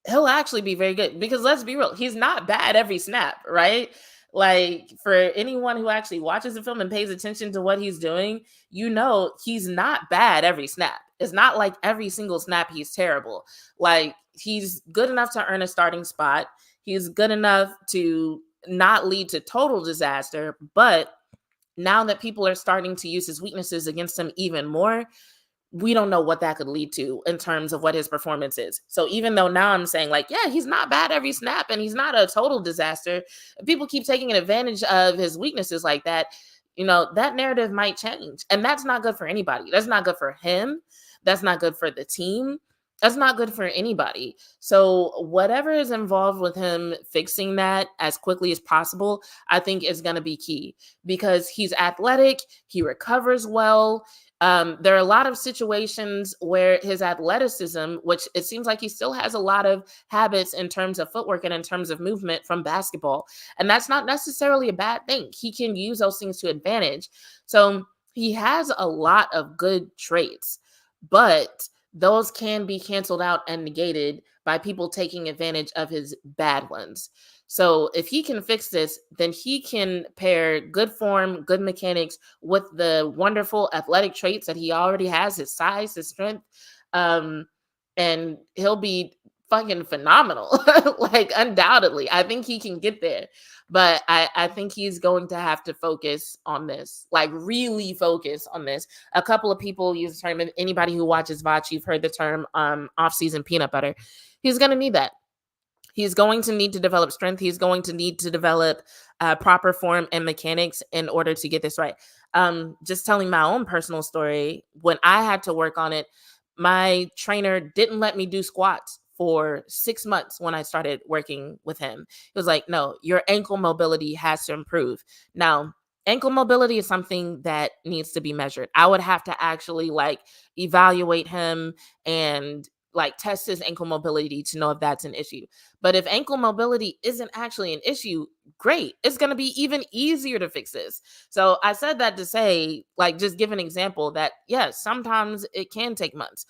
he'll actually be very good. Because let's be real, he's not bad every snap, right? Like, for anyone who actually watches the film and pays attention to what he's doing, you know he's not bad every snap. It's not like every single snap he's terrible. Like, he's good enough to earn a starting spot. He's good enough to not lead to total disaster. But now that people are starting to use his weaknesses against him even more, we don't know what that could lead to in terms of what his performance is. So even though now I'm saying like, yeah, he's not bad every snap and he's not a total disaster, people keep taking advantage of his weaknesses like that, you know, that narrative might change. And that's not good for anybody. That's not good for him. That's not good for the team. That's not good for anybody. So whatever is involved with him fixing that as quickly as possible, I think is going to be key, because he's athletic. He recovers well. There are a lot of situations where his athleticism, which it seems like he still has a lot of habits in terms of footwork and in terms of movement from basketball. And that's not necessarily a bad thing. He can use those things to advantage. So he has a lot of good traits, but those can be canceled out and negated by people taking advantage of his bad ones. So if he can fix this, then he can pair good form, good mechanics with the wonderful athletic traits that he already has, his size, his strength, and he'll be fucking phenomenal. Like, undoubtedly, I think he can get there. But I think he's going to have to focus on this, like really focus on this. A couple of people use the term, and anybody who watches VOD, you've heard the term off-season peanut butter. He's going to need that. He's going to need to develop strength. He's going to need to develop proper form and mechanics in order to get this right. Just telling my own personal story, when I had to work on it, my trainer didn't let me do squats for 6 months when I started working with him. He was like, no, your ankle mobility has to improve. Now, ankle mobility is something that needs to be measured. I would have to actually like evaluate him and like test his ankle mobility to know if that's an issue. But if ankle mobility isn't actually an issue, great. It's going to be even easier to fix this. So I said that to say, like, just give an example that, yes, sometimes it can take months.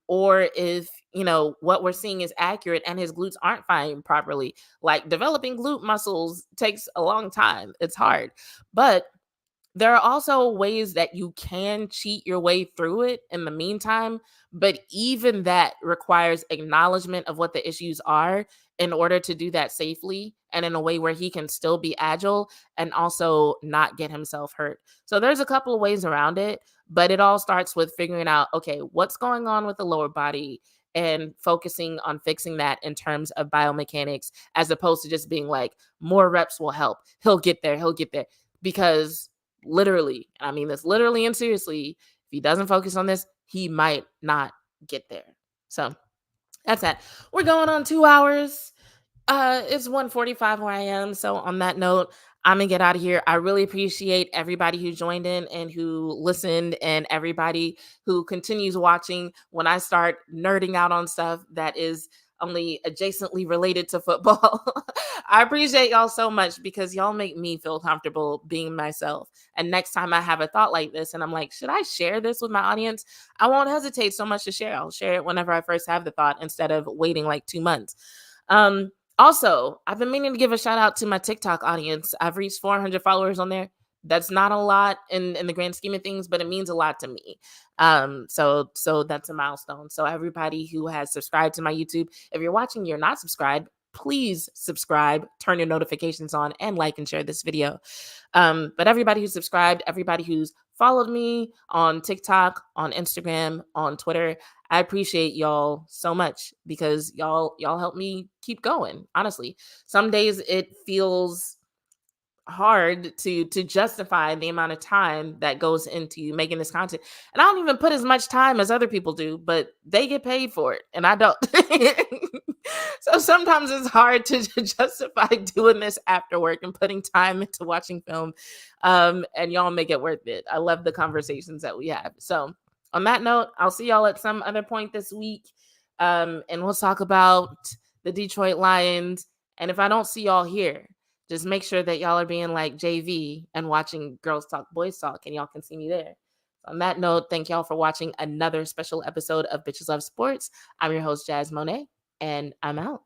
Or if, you know, what we're seeing is accurate and his glutes aren't firing properly, like developing glute muscles takes a long time. It's hard. But there are also ways that you can cheat your way through it in the meantime, but even that requires acknowledgement of what the issues are in order to do that safely and in a way where he can still be agile and also not get himself hurt. So there's a couple of ways around it, but it all starts with figuring out, okay, what's going on with the lower body and focusing on fixing that in terms of biomechanics, as opposed to just being like, more reps will help. He'll get there. Because literally, I mean this literally and seriously, if he doesn't focus on this, he might not get there. So that's that. We're going on 2 hours. It's 1:45 where I am. So on that note, I'm gonna get out of here. I really appreciate everybody who joined in and who listened, and everybody who continues watching when I start nerding out on stuff that is only adjacently related to football. I appreciate y'all so much, because y'all make me feel comfortable being myself. And next time I have a thought like this and I'm like, should I share this with my audience? I won't hesitate so much to share. I'll share it whenever I first have the thought instead of waiting like 2 months. Also, I've been meaning to give a shout out to my TikTok audience. I've reached 400 followers on there. That's not a lot in the grand scheme of things, but it means a lot to me. So that's a milestone. So everybody who has subscribed to my YouTube, if you're watching, you're not subscribed, please subscribe, turn your notifications on, and like and share this video. But everybody who's subscribed, everybody who's followed me on TikTok, on Instagram, on Twitter, I appreciate y'all so much, because y'all help me keep going. Honestly, some days it feels hard to justify the amount of time that goes into making this content. And I don't even put as much time as other people do, but they get paid for it and I don't. So sometimes it's hard to justify doing this after work and putting time into watching film. And y'all make it worth it. I love the conversations that we have. So on that note, I'll see y'all at some other point this week. And we'll talk about the Detroit Lions. And if I don't see y'all here, just make sure that y'all are being like JV and watching Girls Talk, Boys Talk, and y'all can see me there. On that note, thank y'all for watching another special episode of Bitches Love Sports. I'm your host, Jazz Monet, and I'm out.